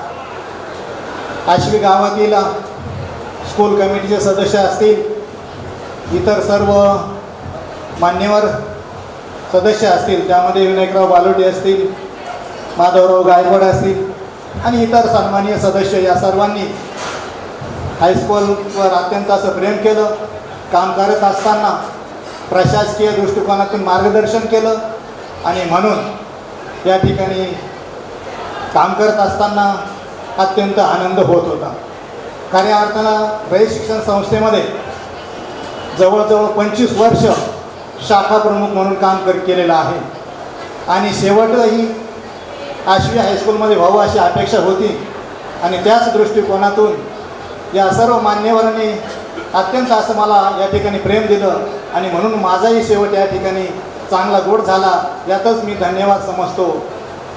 आश्वी गावातील स्कूल कमिटीचे सदस्य असतील, इतर सर्व मान्यवर सदस्य असतील, त्यामध्ये विनायकराव बालोटे असतील, माधवराव गायकवाड असतील आणि इतर सन्माननीय सदस्य, या सर्वांनी हायस्कूलवर अत्यंत असं प्रेम केलं. काम करत असताना प्रशासकीय दृष्टिकोनातून मार्गदर्शन केलं आणि म्हणून या ठिकाणी काम करत असताना अत्यंत आनंद होत होता. खऱ्या अर्थानं रयत शिक्षण संस्थेमध्ये जवळजवळ 25 वर्ष शाखा प्रमुख म्हणून काम केलेलं आहे आणि शेवटही आश्वी हायस्कूलमध्ये व्हावं अशी अपेक्षा होती आणि त्याच दृष्टिकोनातून या सर्व मान्यवरांनी अत्यंत असं मला या ठिकाणी प्रेम दिलं आणि म्हणून माझाही शेवट या ठिकाणी चांगला गोड झाला, यातच मी धन्यवाद समजतो.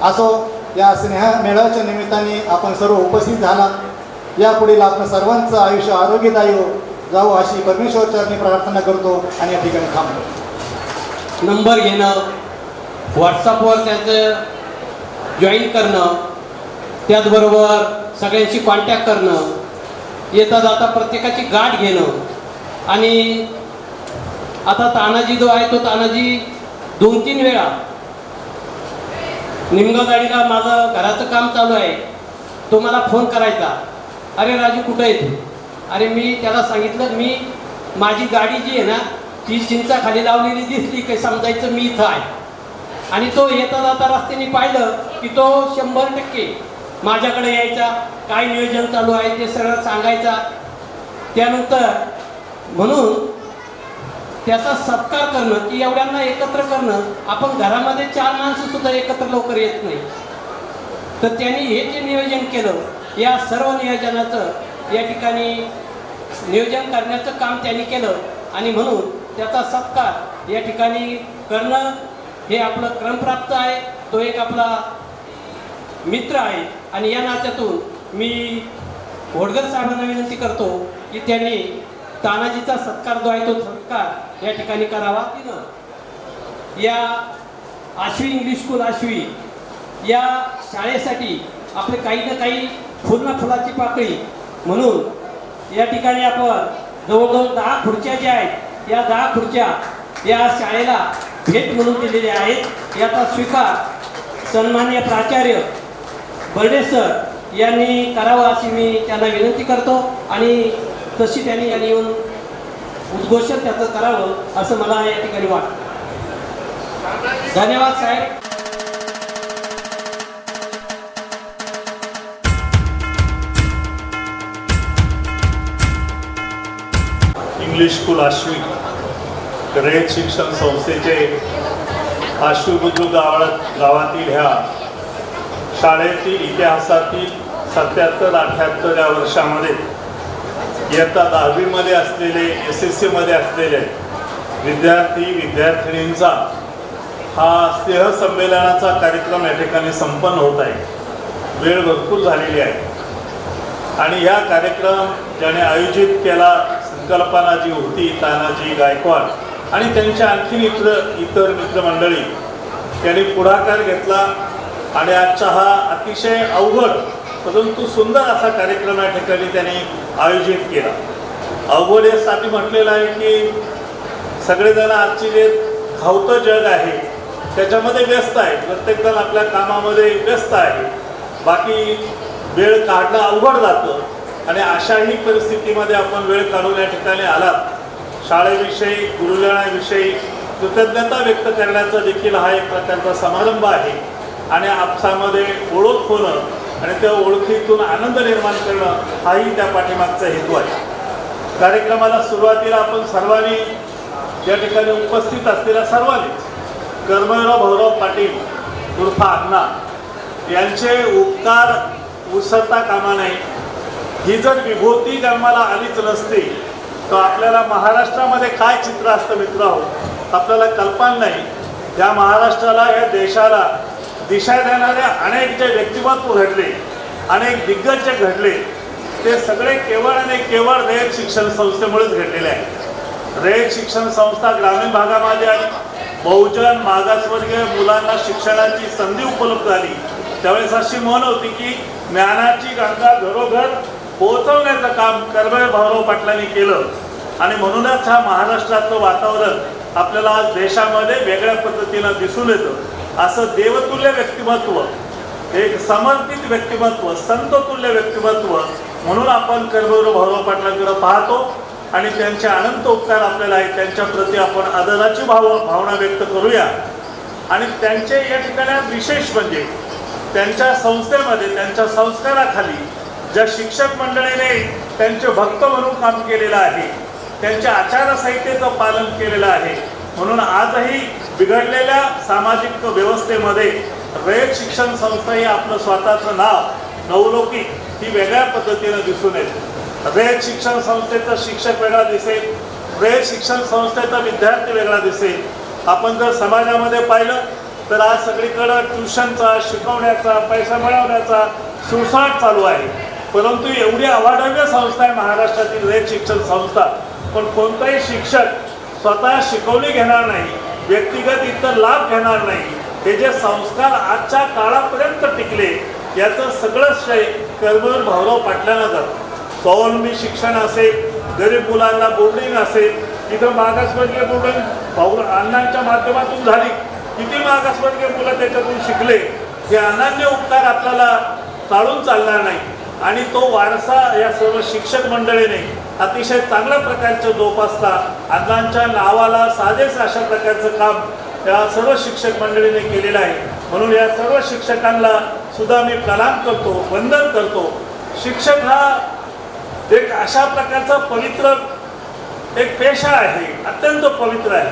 असो, या स्नेह मेळाव्याच्या निमित्ताने आपण सर्व उपस्थित झालात. यापुढील आपलं सर्वांचं आयुष्य आरोग्यदायी जावं अशी परमेश्वरचरणी प्रार्थना करतो आणि या ठिकाणी थांबतो. नंबर घेणं, व्हॉट्सअपवर त्याचं जॉईन करणं, त्याचबरोबर सगळ्यांशी कॉन्टॅक्ट करणं, येता जाता प्रत्येकाची गाठ घेणं. आणि आता तानाजी जो आहे तो तानाजी 2-3 वेळा निमगाववाडीला माझं घराचं काम चालू आहे, तो मला फोन करायचा, अरे राजू कुठं आहे तू? अरे मी त्याला सांगितलं मी माझी गाडी जी आहे ना ती चिंचाखाली लावलेली दिसली की समजायचं मी इथं आहे. आणि तो येता जाता रस्त्याने पाहिलं की तो 100% माझ्याकडे यायचा, काय नियोजन चालू आहे ते सगळं सांगायचा. त्यानंतर म्हणून त्याचा सत्कार करणं की एवढ्यांना एकत्र करणं, आपण घरामध्ये 4 माणसं सुद्धा एकत्र लवकर येत नाही, तर त्यांनी हे जे नियोजन केलं, या सर्व नियोजनाचं या ठिकाणी नियोजन करण्याचं काम त्यांनी केलं. आणि म्हणून त्याचा सत्कार या ठिकाणी करणं हे आपलं क्रमप्राप्त आहे. तो एक आपला मित्र आहे आणि या नात्यातून मी घोडगर साहेबांना विनंती करतो की त्यांनी तानाजीचा सत्कार जो आहे तो सत्कार या ठिकाणी करावा. तिनं या आश्वी इंग्लिश स्कूल आश्वी या शाळेसाठी आपले काही ना काही फुलाची पाकळी म्हणून या ठिकाणी आपण जवळजवळ 10 खुर्च्या ज्या आहेत, या 10 खुर्च्या या शाळेला भेट म्हणून दिलेल्या आहेत. याचा स्वीकार सन्माननीय प्राचार्य बर्डे सर यांनी करावा अशी मी त्यांना विनंती करतो आणि तशी त्यांनी येऊन उद्घोषण त्याचं करावं असं मला या ठिकाणी वाटतं. धन्यवाद साहेब. इंग्लिश स्कूल आश्वी रयत शिक्षण संस्थेचे आश्वी बुद्रुक गावातील ह्या शाळेतील इतिहासातील 77-78 या वर्षामध्ये इयत्ता 10वी असलेले SSC असलेले विद्यार्थी विद्यार्थिनींचा हा स्नेहसंमेलनाचा कार्यक्रम या ठिकाणी संपन्न होत आहे. वेळ भरपूर झालेली आहे आणि हा कार्यक्रम ज्याने आयोजित केला, संकल्पना जी होती तानाजी गायकवाड आणि त्यांच्या आणखीन इतर मित्रमंडळी यांनी पुढाकार घेतला आणि आजचा हा अतिशय अवघड परंतु सुंदर असा कार्यक्रम या ठिकाणी त्यांनी आयोजित केला. अवघड यासाठी म्हटलेलं आहे की सगळेजण आजची जे धावतं जग आहे त्याच्यामध्ये व्यस्त आहे, प्रत्येकजण आपल्या कामामध्ये व्यस्त आहे, बाकी वेळ काढणं अवघड जातं आणि अशाही परिस्थितीमध्ये आपण वेळ काढून या ठिकाणी आलात. शाळेविषयी गुरुजनाविषयी कृतज्ञता व्यक्त करण्याचा देखील हा एक प्रकारचा समारंभ आहे आणि आपसामध्ये ओळख होणं आणि त्या ओळखीतून आनंद निर्माण करणं हाही त्या पाठीमागचा हेतू आहे. कार्यक्रमाला सुरुवातीला आपण सर्वांनी या ठिकाणी उपस्थित असलेल्या सर्वांनीच कर्मवीरराव भाऊराव पाटील उर्फ अण्णा यांचे उपकार उसरता कामा नये. ही जर विभूती जन्माला आलीच नसती तर आपल्याला महाराष्ट्रामध्ये काय चित्र असतं मित्रांनो आपल्याला कल्पना नाही. या महाराष्ट्राला या देशाला दिशा देणारे अनेक जे व्यक्तिमत्व घडले, अनेक दिग्गज जे घडले ते सगळे केवळ आणि केवळ रयत शिक्षण संस्थेमुळेच घडलेले आहेत. रयत शिक्षण संस्था ग्रामीण भागामध्ये आणि बहुजन मागासवर्गीय मुलांना शिक्षणाची संधी उपलब्ध झाली त्यावेळेस अशी म्हण होती की ज्ञानाची गंगा घरोघर पोहोचवण्याचं काम कर्मवीर भाऊराव पाटलांनी केलं आणि म्हणूनच हा महाराष्ट्रातलं वातावरण आपल्याला आज देशामध्ये वेगळ्या पद्धतीनं दिसून येतं. असं देवतुल्य व्यक्तिमत्व, एक समर्पित व्यक्तिमत्व, संततुल्य व्यक्तिमत्व म्हणून आपण कर्मवीर भाऊराव पाटलांकडे पाहतो आणि त्यांचे अनंत उपकार आपल्याला आहेत. त्यांच्या प्रती आपण आदराची भावना व्यक्त करूया. आणि त्यांचे या ठिकाणी विशेष म्हणजे त्यांच्या संस्थेमध्ये त्यांच्या संस्काराखाली ज्या शिक्षक मंडळीने त्यांचे भक्त म्हणून काम केलेलं आहे, त्यांच्या आचारसंहितेचं पालन केलेलं आहे, म्हणून आजही बिघडलेल्या सामाजिक व्यवस्थेमध्ये रयत शिक्षण संस्था ही आपलं स्वतःचं नाव नवलौकिक ही वेगळ्या पद्धतीनं दिसून येते. रयत शिक्षण संस्थेचा शिक्षक वेगळा दिसेल, रयत शिक्षण संस्थेचा विद्यार्थी वेगळा दिसेल. आपण जर समाजामध्ये पाहिलं तर आज सगळीकडं ट्युशनचा, शिकवण्याचा, पैसा मिळवण्याचा सुळसुळाट चालू आहे. परंतु एवढी अवाढव्य संस्था आहे महाराष्ट्रातील रयत शिक्षण संस्था, पण कोणताही शिक्षक स्वतः शिकवणी घेणार नाही, व्यक्तिगत इतर लाभ घेणार नाही. हे जे संस्कार आजच्या काळापर्यंत टिकले याचं सगळं श्रेय कर्मवीर भाऊराव पाटलांना जातं. स्वावलंबी शिक्षण असेल, गरीब मुलांना बोर्डिंग असेल, तिथं मागासवर्गीय बोर्डिंग भाऊ अण्णांच्या माध्यमातून झाली. किती मागासवर्गीय मुलं त्याच्यातून शिकले, हे अनन्य उपकार आपल्याला टाळून चालणार नाही. आणि तो वारसा या सर्व शिक्षक मंडळीने अतिशय चांगल्या प्रकारचं जोपासता अण्णांच्या नावाला साजेस अशा प्रकारचं काम या सर्व शिक्षक मंडळीने केलेलं आहे. म्हणून या सर्व शिक्षकांना सुद्धा मी प्रणाम करतो, वंदन करतो. शिक्षक हा एक अशा प्रकारचा पवित्र एक पेशा आहे, अत्यंत पवित्र आहे.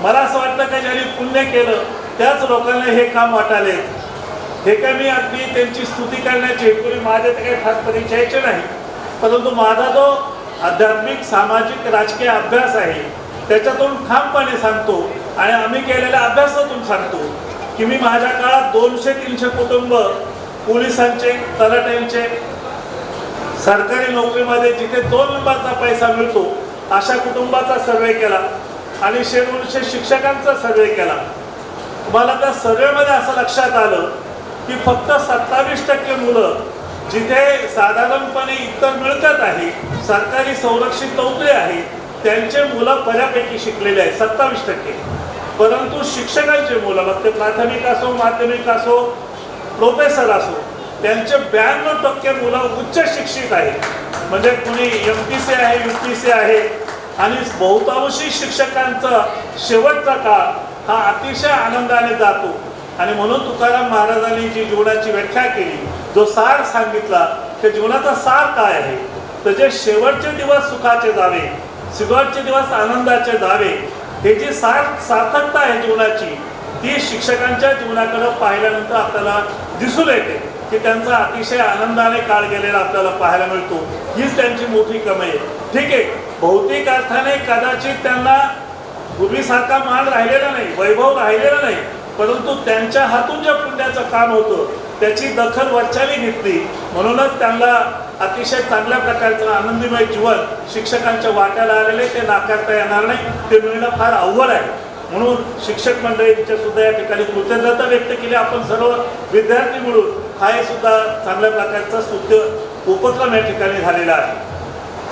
मला असं वाटतं की ज्यांनी पुण्य केलं त्याच लोकांना हे काम वाटाले. हे काय मी अगदी त्यांची स्तुती करण्याची हेतूने माझे ते काही फार परिचयाचे नाही, परंतु माझा जो आध्यात्मिक, सामाजिक, राजकीय अभ्यास आहे त्याच्यातून ठामपणे सांगतो आणि आम्ही केलेल्या अभ्यासातून सांगतो की मी माझ्या काळात 200-300 कुटुंब पोलिसांचे, तलाट्यांचे, सरकारी नोकरीमध्ये जिथे 2 नंबरचा पैसा मिळतो अशा कुटुंबाचा सर्वे केला आणि 150 शिक्षकांचा सर्वे केला. तुम्हाला त्या सर्वेमध्ये असं लक्षात आलं की फक्त 27% मुलं जिथे साधारणपणे इतर मिळकत आहे, सरकारी संरक्षित नोकरी आहे, त्यांचे मुलं बऱ्यापैकी शिकलेले आहेत, 27%. परंतु शिक्षकांचे मुलं, मग ते प्राथमिक असो, माध्यमिक असो, प्रोफेसर असो, त्यांचे 92% मुलं उच्च शिक्षित आहेत. म्हणजे कुणी MPC आहे, UPC आहे. आणि बहुतांशी शिक्षकांचा शेवटचा काळ हा अतिशय आनंदाने जातो. आणि म्हणून तुकाराम महाराजांनी जी जीवनाची व्याख्या केली, जो सार सांगितला, त्या जीवनाचा सार काय आहे, तर जे शेवटचे दिवस सुखाचे जावे, शेवटचे दिवस आनंदाचे जावे, हे जी सार्थकता आहे जीवनाची, ती शिक्षकांच्या जीवनाकडे पाहिल्यानंतर आपल्याला दिसून येते की त्यांचा अतिशय आनंदाने काळ गेलेला आपल्याला पाहायला मिळतो. हीच त्यांची मोठी कमाई आहे. ठीक आहे, भौतिक अर्थाने कदाचित त्यांना पूर्वीसारखा मान राहिलेला नाही, वैभव राहिलेला नाही, परंतु त्यांच्या हातून जे पुण्याचं काम होतं त्याची दखल वरच्याने घेतली. म्हणूनच त्यांना अतिशय चांगल्या प्रकारचं आनंदमय जीवन शिक्षकांच्या वाट्याला आलेले ते नाकारता येणार नाही, ते मिळणं फार अवघड आहे. म्हणून शिक्षक मंडळींच्या सुद्धा या ठिकाणी कृतज्ञता व्यक्त केली. आपण सर्व विद्यार्थी मिळून हा सुद्धा चांगल्या प्रकारचा स्तुत्य उपक्रम या ठिकाणी झालेला आहे.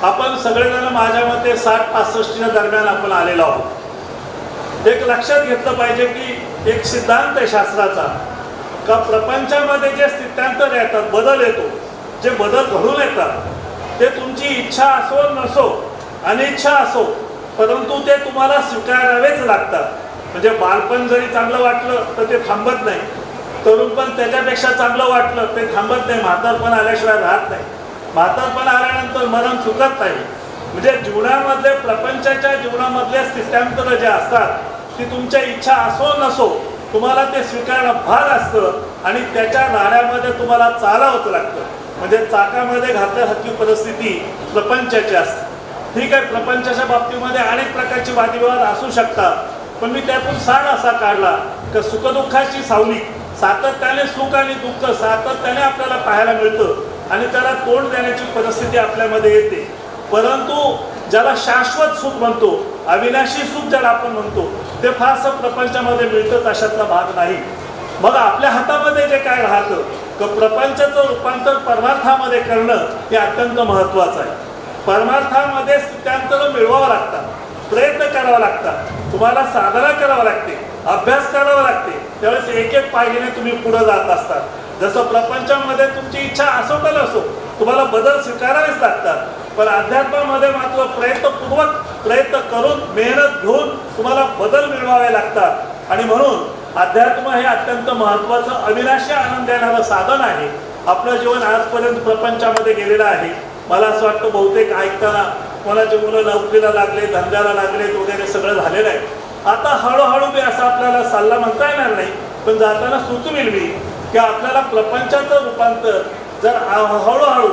आपण सगळेजण माझ्या मते 60-65 दरम्यान आपण आलेलो आहोत. एक लक्षात घेतलं पाहिजे की एक सिद्धांत आहे शास्त्राचा का प्रपंचामध्ये जे स्थित्यांतर येतात, बदल येतो, जे बदल घडून येतात ते तुमची इच्छा असो नसो, अनिच्छा असो, परंतु ते तुम्हाला स्वीकारावेच लागतात. म्हणजे बालपण जरी चांगलं वाटलं तर ते थांबत नाही, तरुणपण त्याच्यापेक्षा चांगलं वाटलं ते थांबत नाही, म्हातारपण आल्याशिवाय राहत नाही, म्हातारपण आल्यानंतर मरण चुकत नाही. म्हणजे जीवनामधले, प्रपंचाच्या जीवनामधले स्थित्यांतर जे असतात ती तुमच्या इच्छा असो नसो तुम्हाला ते स्वीकारणं भाग असतं आणि त्याच्या नाण्यामध्ये तुम्हाला चालावंच लागतं. म्हणजे चाकामध्ये घातल्यासारखी परिस्थिती प्रपंचाची असते. ठीक आहे, प्रपंचाच्या बाबतीमध्ये अनेक प्रकारचे वादविवाद असू शकतात, पण मी त्यातून सार असा काढला की सुखदुःखाची सावली, सातत्याने सुख आणि दुःख सातत्याने आपल्याला पाहायला मिळतं आणि त्याला तोंड देण्याची परिस्थिती आपल्यामध्ये येते. परंतु ज्याला शाश्वत सुख म्हणतो, अविनाशी सुख ज्याला आपण म्हणतो, ते फारसं प्रपंचामध्ये मिळतं अशातला भाग नाही. मग आपल्या हातामध्ये जे काय राहतं की प्रपंचाचं रूपांतर परमार्थामध्ये करणं हे अत्यंत महत्त्वाचं आहे. परमार्थामध्ये स्थित्यांतर मिळवावं लागतात, प्रयत्न करावा लागतात, तुम्हाला साधना करावं लागते, अभ्यास करावा लागते, त्यावेळेस एक एक पायरीने तुम्ही पुढे जात असतात. जसं प्रपंचामध्ये तुमची इच्छा असो का नसो तुम्हाला बदल स्वीकारावेच लागतात, पण अध्यात्मामध्ये मात्र प्रयत्नपूर्वक प्रयत्न करून मेहनत घेऊन तुम्हाला बदल मिळवावे लागतात. आणि म्हणून अध्यात्म हे अत्यंत महत्त्वाचं अविनाशी आनंद देणारं साधन आहे. आपलं जीवन आजपर्यंत प्रपंचामध्ये गेलेलं आहे. मला असं वाटतं बहुतेक ऐकताना कोणाचे मुलं नोकरीला लागले, धंद्याला लागले वगैरे सगळं झालेलं आहे. आता हळूहळू मी असं आपल्याला सल्ला म्हणता येणार नाही, पण जाताना सुचवेल मी की आपल्याला प्रपंचाचं रूपांतर जर हळूहळू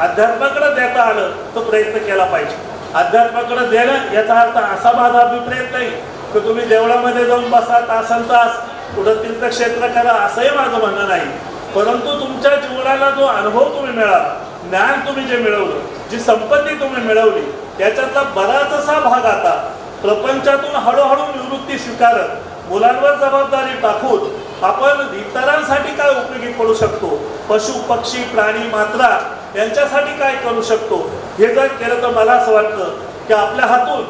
अध्यात्माकडे देता आलं तो प्रयत्न केला पाहिजे. अध्यात्माकडे देणं याचा अर्थ असा माझा अभिप्राय नाही की तुम्ही देवळामध्ये जाऊन बसा तासन तास कुठं तीर्थक्षेत्र करा असंही माझं म्हणणं नाही. परंतु तुमच्या जीवनाला जो अनुभव तुम्ही मिळाला, ज्ञान तुम्ही जे मिळवलं, जी संपत्ती तुम्ही मिळवली, त्याच्यातला बराचसा भाग आता प्रपंचातून हळूहळू निवृत्ती स्वीकारत मुलांवर जबाबदारी टाकून आपण इतरांसाठी काय उपयोगी पडू शकतो, पशु पक्षी प्राणी मात्रा यांच्यासाठी काय करू शकतो, हे जर केलं तर मला असं वाटतं की आपल्या हातून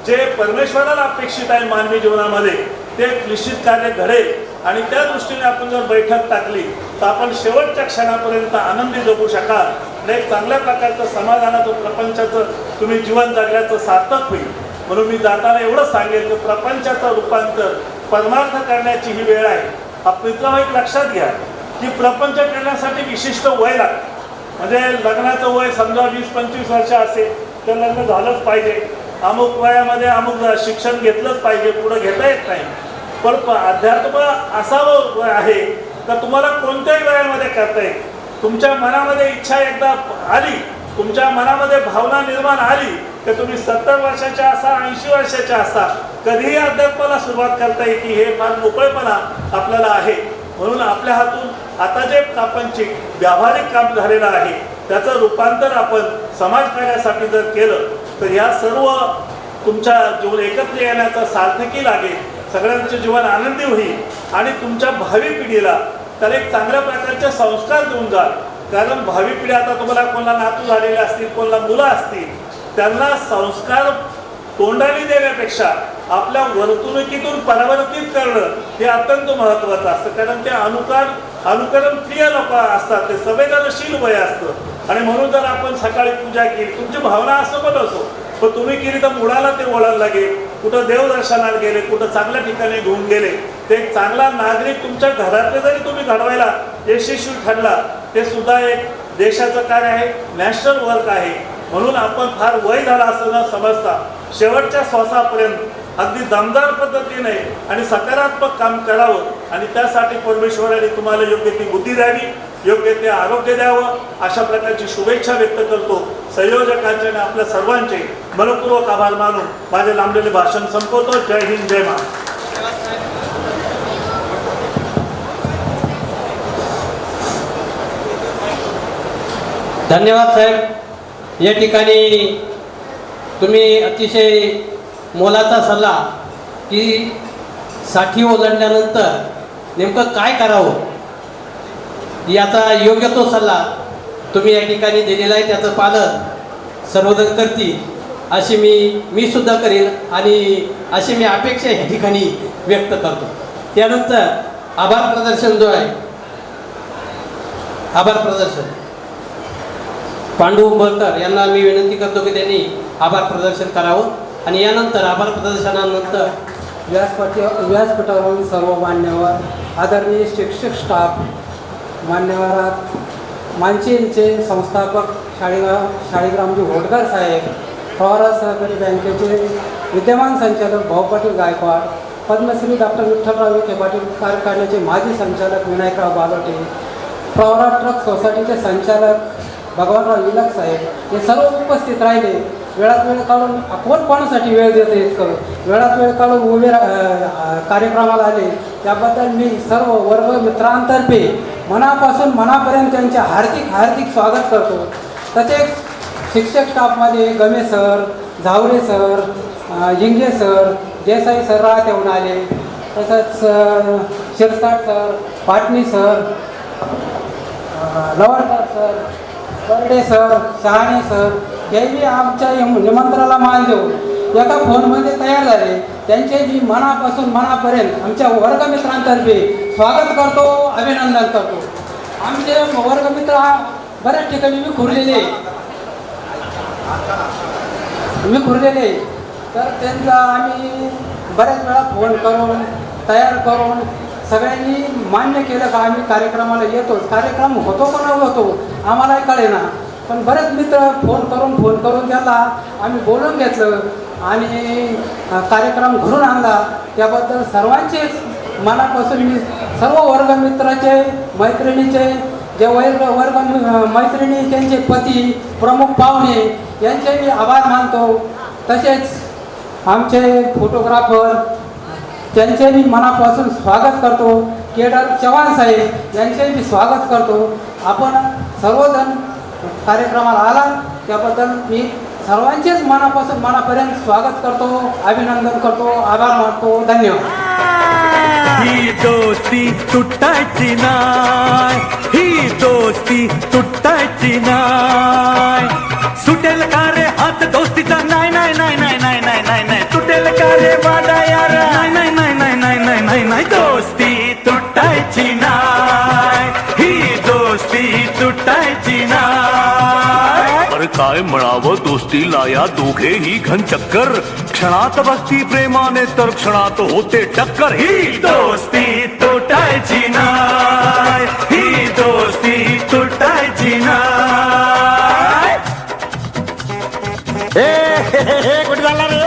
जे परमेश्वराला अपेक्षित आहे मानवी जीवनामध्ये ते निश्चित कार्य घडेल. आणि त्या दृष्टीने आपण जर बैठक टाकली तर आपण शेवटच्या क्षणापर्यंत आनंदी जगू शकाल आणि एक चांगल्या प्रकारचं समाधानाचं प्रपंचाचं तुम्ही जीवन जगल्याचं सार्थक होईल. म्हणून मी जाताना एवढंच सांगेल की प्रपंचाचं रूपांतर परमार्थ करण्याची ही वेळ आहे. हा मित्र एक लक्षात घ्या की प्रपंच करण्यासाठी विशिष्ट वय लागतं. म्हणजे लग्नाचं वय समजा 20-25 वर्ष असेल तर लग्न झालंच पाहिजे, अमुक वयामध्ये अमुक शिक्षण घेतलंच पाहिजे, पुढं घेता येत नाही. पण अध्यात्म असावं वय आहे तर तुम्हाला कोणत्याही वयामध्ये करता येईल. तुमच्या मनामध्ये इच्छा एकदा आली, तुमच्या मनामध्ये भावना निर्माण आली तर तुम्ही 70 वर्षाच्या असा 80 वर्षाच्या असा कधीही अध्यात्माला सुरुवात करता येते. हे फार मोकळेपणा आपल्याला आहे. म्हणून आपल्या हातून आता जे प्रापंचिक व्यावहारिक काम झालेलं आहे त्याचं रूपांतर आपण समाजकार्यासाठी जर केलं तर या सर्व तुमच्या जीवन एकत्र येण्याचा सार्थकी लागेल, सगळ्यांचं जीवन आनंदी होईल आणि तुमच्या भावी पिढीला त्याला एक चांगल्या प्रकारचे संस्कार देऊन जाल. कारण भावी पिढी आता तुम्हाला कोणाला नातू झालेले असतील, कोणाला मुलं असतील, त्यांना संस्कार तोंडाने देण्यापेक्षा आपल्या वर्तणुकीतून परावर्तित करणं हे अत्यंत महत्त्वाचं असतं. कारण ते अनुकरण प्रिय लोक असतात, ते संवेदनशील वय असतं. आणि म्हणून जर आपण सकाळी पूजा केली, तुमची भावना असं पण असो पण तुम्ही केली तर मुळाला ते वळण लागेल. कुठं देवदर्शनाला गेले, कुठं चांगल्या ठिकाणी घेऊन गेले, ते एक चांगला नागरिक तुमच्या घरातले जरी तुम्ही घडवायला यशस्वी ठरला ते सुद्धा एक देशाचं कार्य आहे, नॅशनल वर्क आहे. म्हणून आपण फार वय झाला असं न समजता शेवटच्या श्वासापर्यंत अगदी दमदार पद्धतीने आणि सकारात्मक काम करावं आणि त्यासाठी परमेश्वराने तुम्हाला योग्य ती बुद्धी द्यावी, योग्य ते आरोग्य द्यावं अशा प्रकारची शुभेच्छा व्यक्त करतो. संयोजकांचे आणि आपल्या सर्वांचे मनपूर्वक आभार मानून माझे लांबलेले भाषण संपवतो. जय हिंद, जय महाराष्ट्र. धन्यवाद साहेब. या ठिकाणी तुम्ही अतिशय मोलाचा सल्ला की 60 ओलांडल्यानंतर नेमकं काय करावं याचा योग्य तो सल्ला तुम्ही या ठिकाणी दिलेला आहे. त्याचं पालन सर्वजण करतील अशी मी सुद्धा करेल आणि अशी मी अपेक्षा या ठिकाणी व्यक्त करतो. त्यानंतर आभार प्रदर्शन जो आहे, आभार प्रदर्शन पांडू उंबरकर यांना मी विनंती करतो की त्यांनी आभार प्रदर्शन करावं आणि यानंतर आभार प्रदर्शनानंतर व्यासपीठावरील सर्व मान्यवर, आदरणीय शिक्षक स्टाफ, मान्यवरात मानचींचे संस्थापक शाळीग्रामजी होटकर साहेब, प्रवरा सहकारी बँकेचे विद्यमान संचालक भाऊ पाटील गायकवाड, पद्मश्री डॉक्टर विठ्ठलराव विखे पाटील कारखान्याचे माजी संचालक विनायकराव बालोटे, प्रवरा ट्रक सोसायटीचे संचालक भगवानराव विलक साहेब, हे सर्व उपस्थित राहिले. वेळात वेळ काढून आपण कोणासाठी वेळ देतो इतकं वेळात वेळ काढून उभे कार्यक्रमाला आले त्याबद्दल मी सर्व वर्ग मित्रांतर्फे मनापासून मनापर्यंत त्यांचे हार्दिक स्वागत करतो. तसेच शिक्षक स्टाफमध्ये Game sir, Zaware sir, Hinge sir, Desai sir राहत येऊन आले. तसंच Shirsat sir, Patni sir, Lavankar sir, Barde sir, Shahane sir हेही आमच्या निमंत्रणाला मान देऊन एका फोनमध्ये तयार झाले. त्यांचे मी मनापासून मनापर्यंत आमच्या वर्गमित्रांतर्फे स्वागत करतो, अभिनंदन करतो. आमचे वर्गमित्र बऱ्याच ठिकाणी मी खुरलेले तर त्यांचा आम्ही बऱ्याच वेळा फोन करून तयार करून सगळ्यांनी मान्य केलं का आम्ही कार्यक्रमाला येतोच. कार्यक्रम होतो का न होतो आम्हालाही कळेना, पण बरेच मित्र फोन करून त्याला आम्ही बोलून घेतलं आणि कार्यक्रम घडून आणला. त्याबद्दल सर्वांचे मनापासून मी सर्व वर्गमित्राचे, मैत्रिणीचे जे वर्ग मैत्रिणी, त्यांचे पती, प्रमुख पाहुणे यांचे मी आभार मानतो. तसेच आमचे फोटोग्राफर त्यांचे मी मनापासून स्वागत करतो. केडर चव्हाण साहेब यांचे मी स्वागत करतो. आपण सर्वजण कार्यक्रमाला आला त्याबद्दल मी सर्वांचेच मनापर्यंत स्वागत करतो, अभिनंदन करतो, आभार मानतो. धन्यवाद. ही दोस्ती तुटायची नाय, ही दोस्ती तुटायची नाय. सुटेल का रे हात दोस्तीचा, नाही नाही नाही नाही नाही नाही नाही नाही. तुटेल का रे वादा यार, नाही नाही नाही नाही नाही नाही नाही नाही. दोस्ती तुटायची नाय, ही दोस्ती तुटायची नाय. अरे काय म्हणावं दोस्तीला या दोघेही घन चक्कर. क्षणात बसती प्रेमाने तर क्षणात होते टक्कर. ही दोस्ती तुटायची नाय, ही दोस्ती तुटायची नाय. कुठे झाला रे?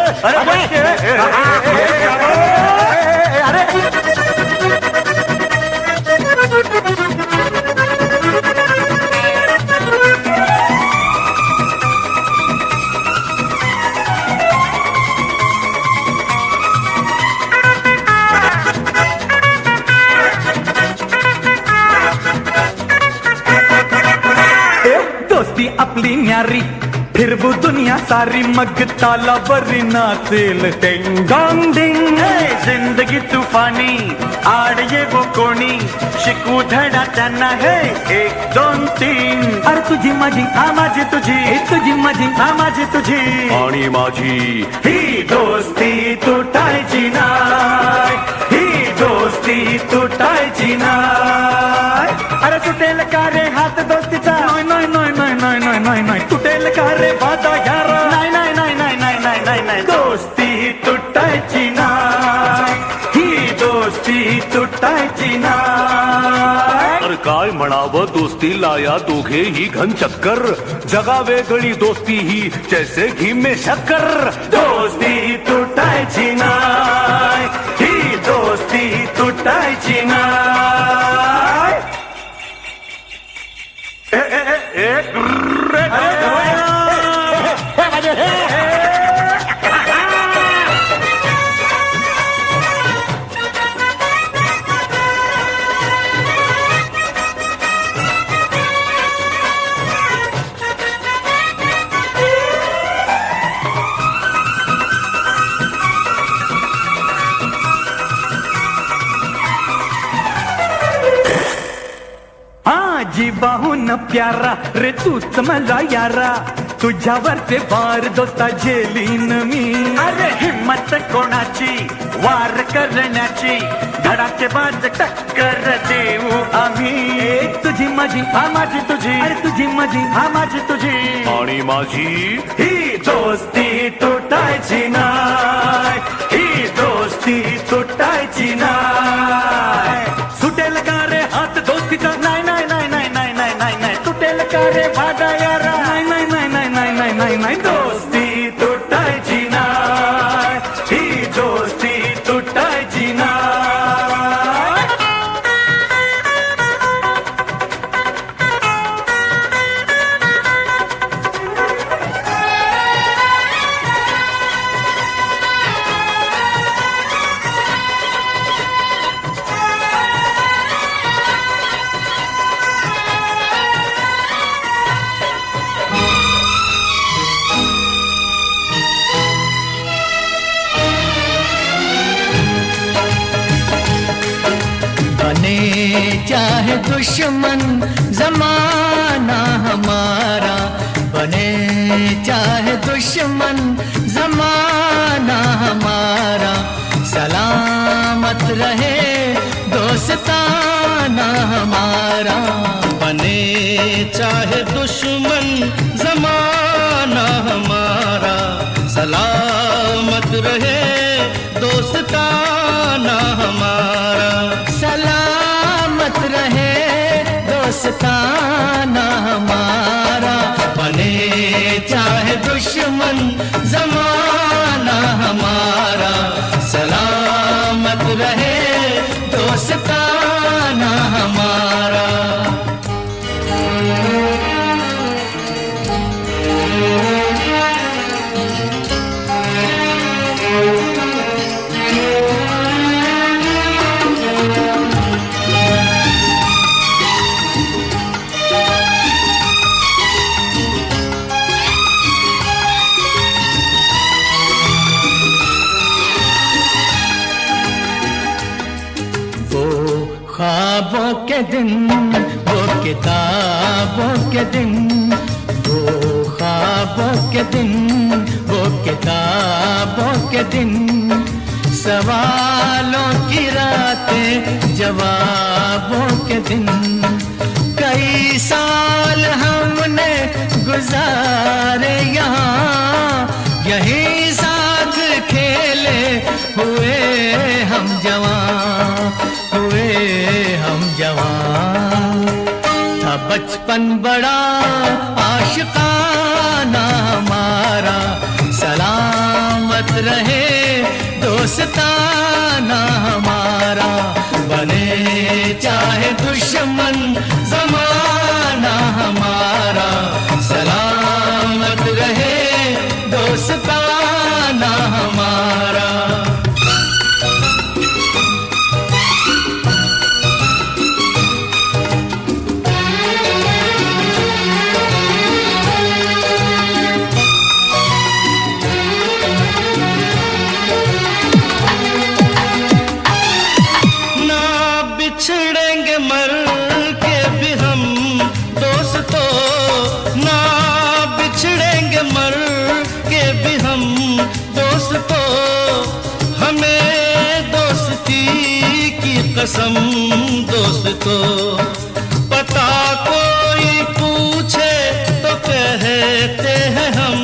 दोस्ती आपली न्यारी, फिरवू दुनिया सारी, मग तालावरी नाचेल टिंग डॉंग डिंग. जिंदगी तुफानी, आड ये वो कोणी, शिकू धडा त्यांना हे 1 2 3. अरे तुझी माझी, हा माझी तुझी, तुझी माझी, हा माझी तुझी आणि माझी. ही दोस्ती तुटायची नाय, ही दोस्ती तुटायची नाय. अरे तुटेल का रे हात दोस्तीचा, नाही नाही नाही नाही नाही नाही नाही. तुटेल का रे वादा यार, नाही नाही नाही नाही नाही नाही नाही नाही. दोस्ती तुटायची नाय, ही दोस्ती तुटायची नाय. अरे काय म्हणावं दोस्तीला या दोघेही घन चक्कर. जगा वेगळी दोस्ती ही जैसे घी में शक्कर. दोस्ती तुटायची नाय, ही दोस्ती तुटायची नाय. जीवाहून प्यारा रे तूच मला यारा, तुझ्यावरचे वार दोस्ता झेलीन मी. अरे हिम्मत कोणाची वार करण्याची, धडाकेबाज टक्कर देऊ आम्ही. तुझी माझी, हा माझी तुझी, अरे तुझी माझी, हा माझी तुझी आणि माझी. ही दोस्ती तुटायची नाय, ही दोस्ती तुटायची नाय. सुटेल का रे हात दोस्तीचा, नाही नाही नाही नाही नाही नाही नाही नाही. तुटेल का रे वादा यारा, नाही नाही नाही नाही नाही नाही नाही नाही. दोस्ती तुटायची नाय, ही दोस्ती तुटायची नाय. चाहे दुश्मन जमाना हमारा, बने चाहे दुश्मन जमाना हमारा, सलामत रहे दोस्ताना हमारा. बने चाहे दुश्मन जमाना हमारा, सलामत रहे दोस्ताना हमारा. सलामत रहे दोस्ताना हमारा. बने चाहे दुश्मन जमाना हमारा, सलामत रहे दोस्ताना हमारा. ख्वाबों के दिन, वो किताबों के दिन, वो ख्वाबों के दिन, वो किताबों के दिन, सवालों की रातें जवाबों के दिन। कई साल हमने गुजारे यहाँ, यही साथ खेले हुए हम जवां, हुए हम जवां। था बचपन बड़ा आशिकाना हमारा, सलामत रहे दोस्ताना हमारा। बने चाहे दुश्मन जमाना हमारा, सलामत रहे दोस्ताना हमारा। बिछड़ेंगे मर के भी हम दोस्तों, ना बिछड़ेंगे मर के भी हम दोस्तों। हमें दोस्ती की कसम दोस्तों। पता कोई पूछे तो कहते हैं हम,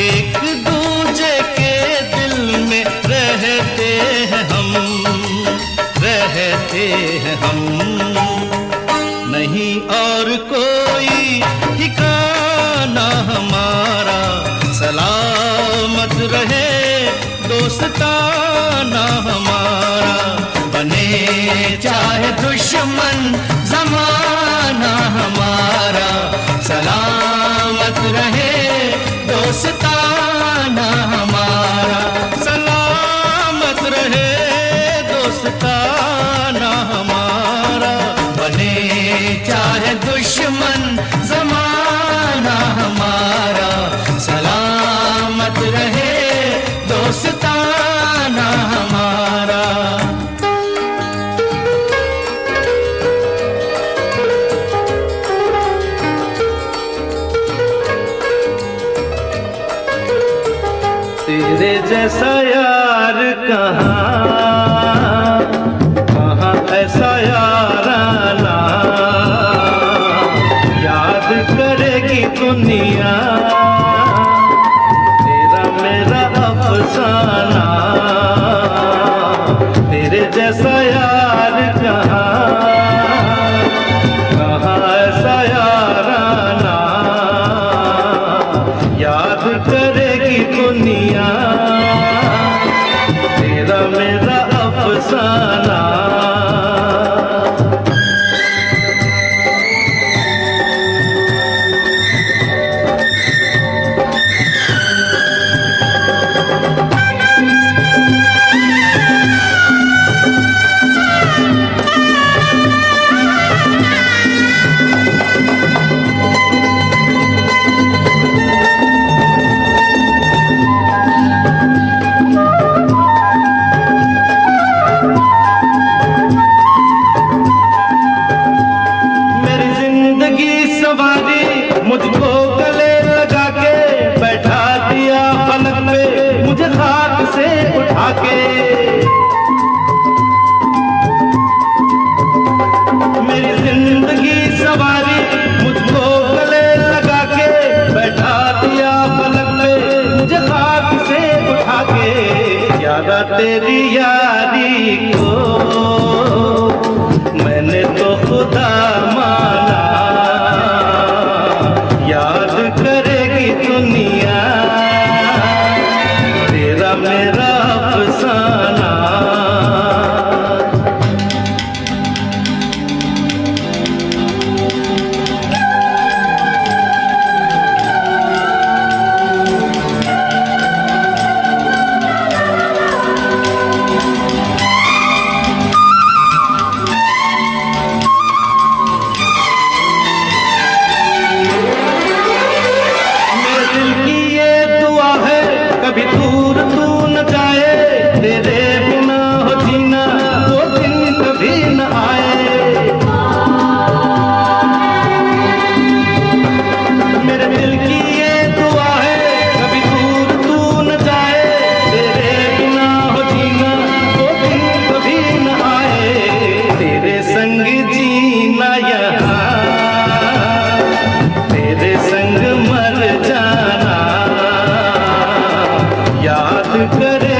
एक दूजे के दिल में रहते हैं हम, रहते हैं हम। नहीं और कोई ठिकाना हमारा, सलामत रहे दोस्ताना हमारा। बने चाहे दुश्मन जमाना हमारा, सलामत रहे दोस्ताना हमारा। सलामत रहे दोस्ताना हमारा। बने चाहे दुश्मन जमाना हमारा, सलामत रहे दोस्ताना हमारा। तेरे जैसा यार कहाँ, कहाँ ऐसा याराना, याद करेगी दुनिया तेरा मेरा अफसाना। तेरे जैसा यार कहाँ, कहाँ ऐसा याराना, याद करेगी दुनिया तेरा मेरा अफसाना। मुझको गले लगा के बैठा दिया पलक पे, मुझे खाक से उठा के। मेरी जिंदगी सवारी मुझको गले लगा के बैठा दिया पलक पे, मुझे खाक से उठा के। याद तेरी यारी को मैंने तो खुदा माना, याद करेगी दुनिया तेरा मेरा अफसाना। करे